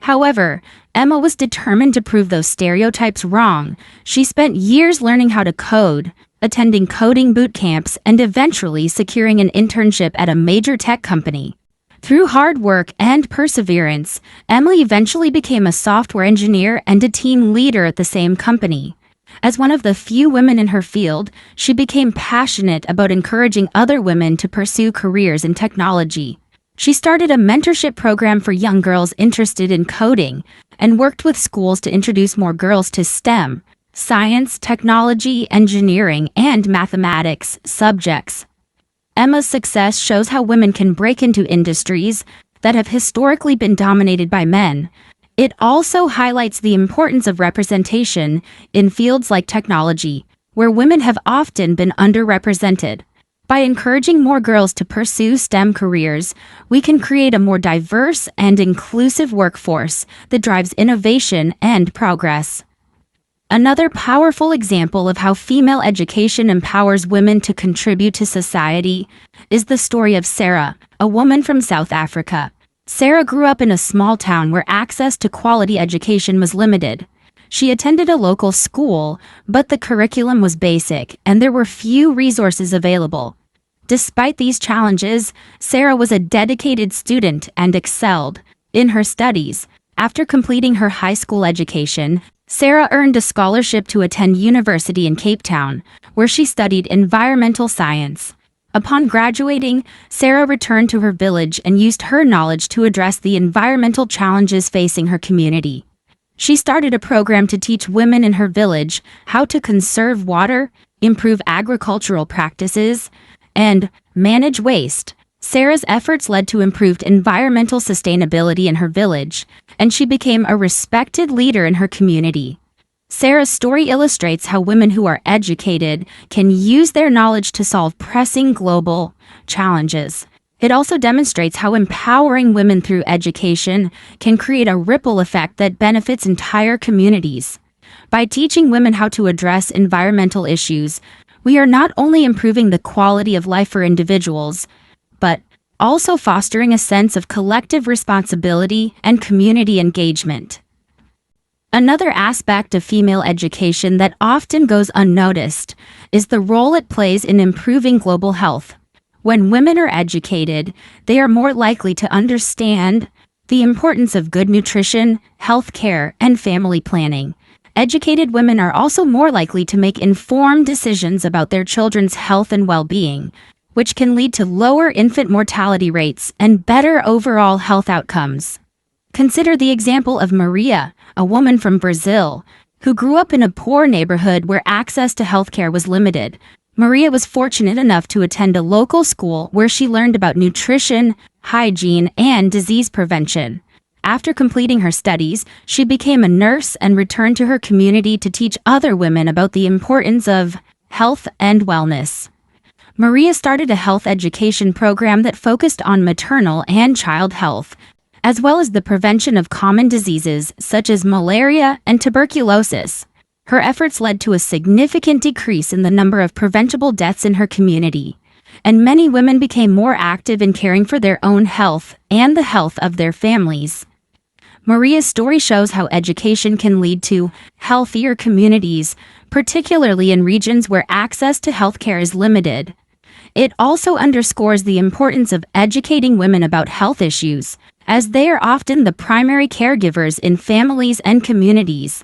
However, Emma was determined to prove those stereotypes wrong. She spent years learning how to code, attending coding boot camps, and eventually securing an internship at a major tech company. Through hard work and perseverance, Emma eventually became a software engineer and a team leader at the same company. As one of the few women in her field, she became passionate about encouraging other women to pursue careers in technology. She started a mentorship program for young girls interested in coding and worked with schools to introduce more girls to STEM, science, technology, engineering, and mathematics subjects. Emma's success shows how women can break into industries that have historically been dominated by men. It also highlights the importance of representation in fields like technology, where women have often been underrepresented. By encouraging more girls to pursue STEM careers, we can create a more diverse and inclusive workforce that drives innovation and progress. Another powerful example of how female education empowers women to contribute to society is the story of Sarah, a woman from South Africa. Sarah grew up in a small town where access to quality education was limited. She attended a local school, but the curriculum was basic and there were few resources available. Despite these challenges, Sarah was a dedicated student and excelled in her studies. After completing her high school education, Sarah earned a scholarship to attend university in Cape Town, where she studied environmental science. Upon graduating, Sarah returned to her village and used her knowledge to address the environmental challenges facing her community. She started a program to teach women in her village how to conserve water, improve agricultural practices, and manage waste. Sarah's efforts led to improved environmental sustainability in her village, and she became a respected leader in her community. Sarah's story illustrates how women who are educated can use their knowledge to solve pressing global challenges. It also demonstrates how empowering women through education can create a ripple effect that benefits entire communities. By teaching women how to address environmental issues, we are not only improving the quality of life for individuals, but also fostering a sense of collective responsibility and community engagement. Another aspect of female education that often goes unnoticed is the role it plays in improving global health. When women are educated, they are more likely to understand the importance of good nutrition, health care, and family planning. Educated women are also more likely to make informed decisions about their children's health and well-being, which can lead to lower infant mortality rates and better overall health outcomes. Consider the example of Maria, a woman from Brazil, who grew up in a poor neighborhood where access to healthcare was limited. Maria was fortunate enough to attend a local school where she learned about nutrition, hygiene, and disease prevention. After completing her studies, she became a nurse and returned to her community to teach other women about the importance of health and wellness. Maria started a health education program that focused on maternal and child health, as well as the prevention of common diseases such as malaria and tuberculosis. Her efforts led to a significant decrease in the number of preventable deaths in her community, and many women became more active in caring for their own health and the health of their families. Maria's story shows how education can lead to healthier communities, particularly in regions where access to healthcare is limited. It also underscores the importance of educating women about health issues, as they are often the primary caregivers in families and communities.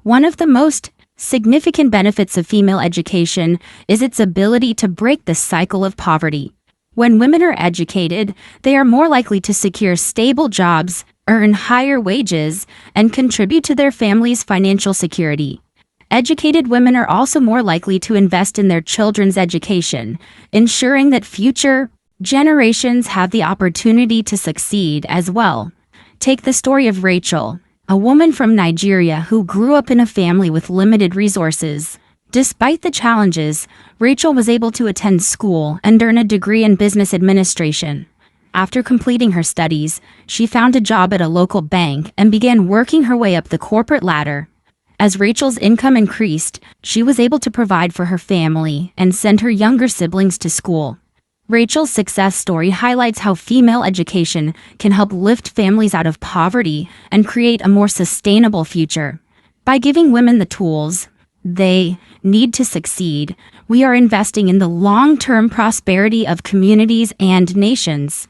One of the most significant benefits of female education is its ability to break the cycle of poverty. When women are educated, they are more likely to secure stable jobs, earn higher wages, and contribute to their family's financial security. Educated women are also more likely to invest in their children's education, ensuring that future generations have the opportunity to succeed as well. Take the story of Rachel, a woman from Nigeria who grew up in a family with limited resources. Despite the challenges, Rachel was able to attend school and earn a degree in business administration. After completing her studies, she found a job at a local bank and began working her way up the corporate ladder. As Rachel's income increased, she was able to provide for her family and send her younger siblings to school. Rachel's success story highlights how female education can help lift families out of poverty and create a more sustainable future. By giving women the tools they need to succeed, we are investing in the long-term prosperity of communities and nations.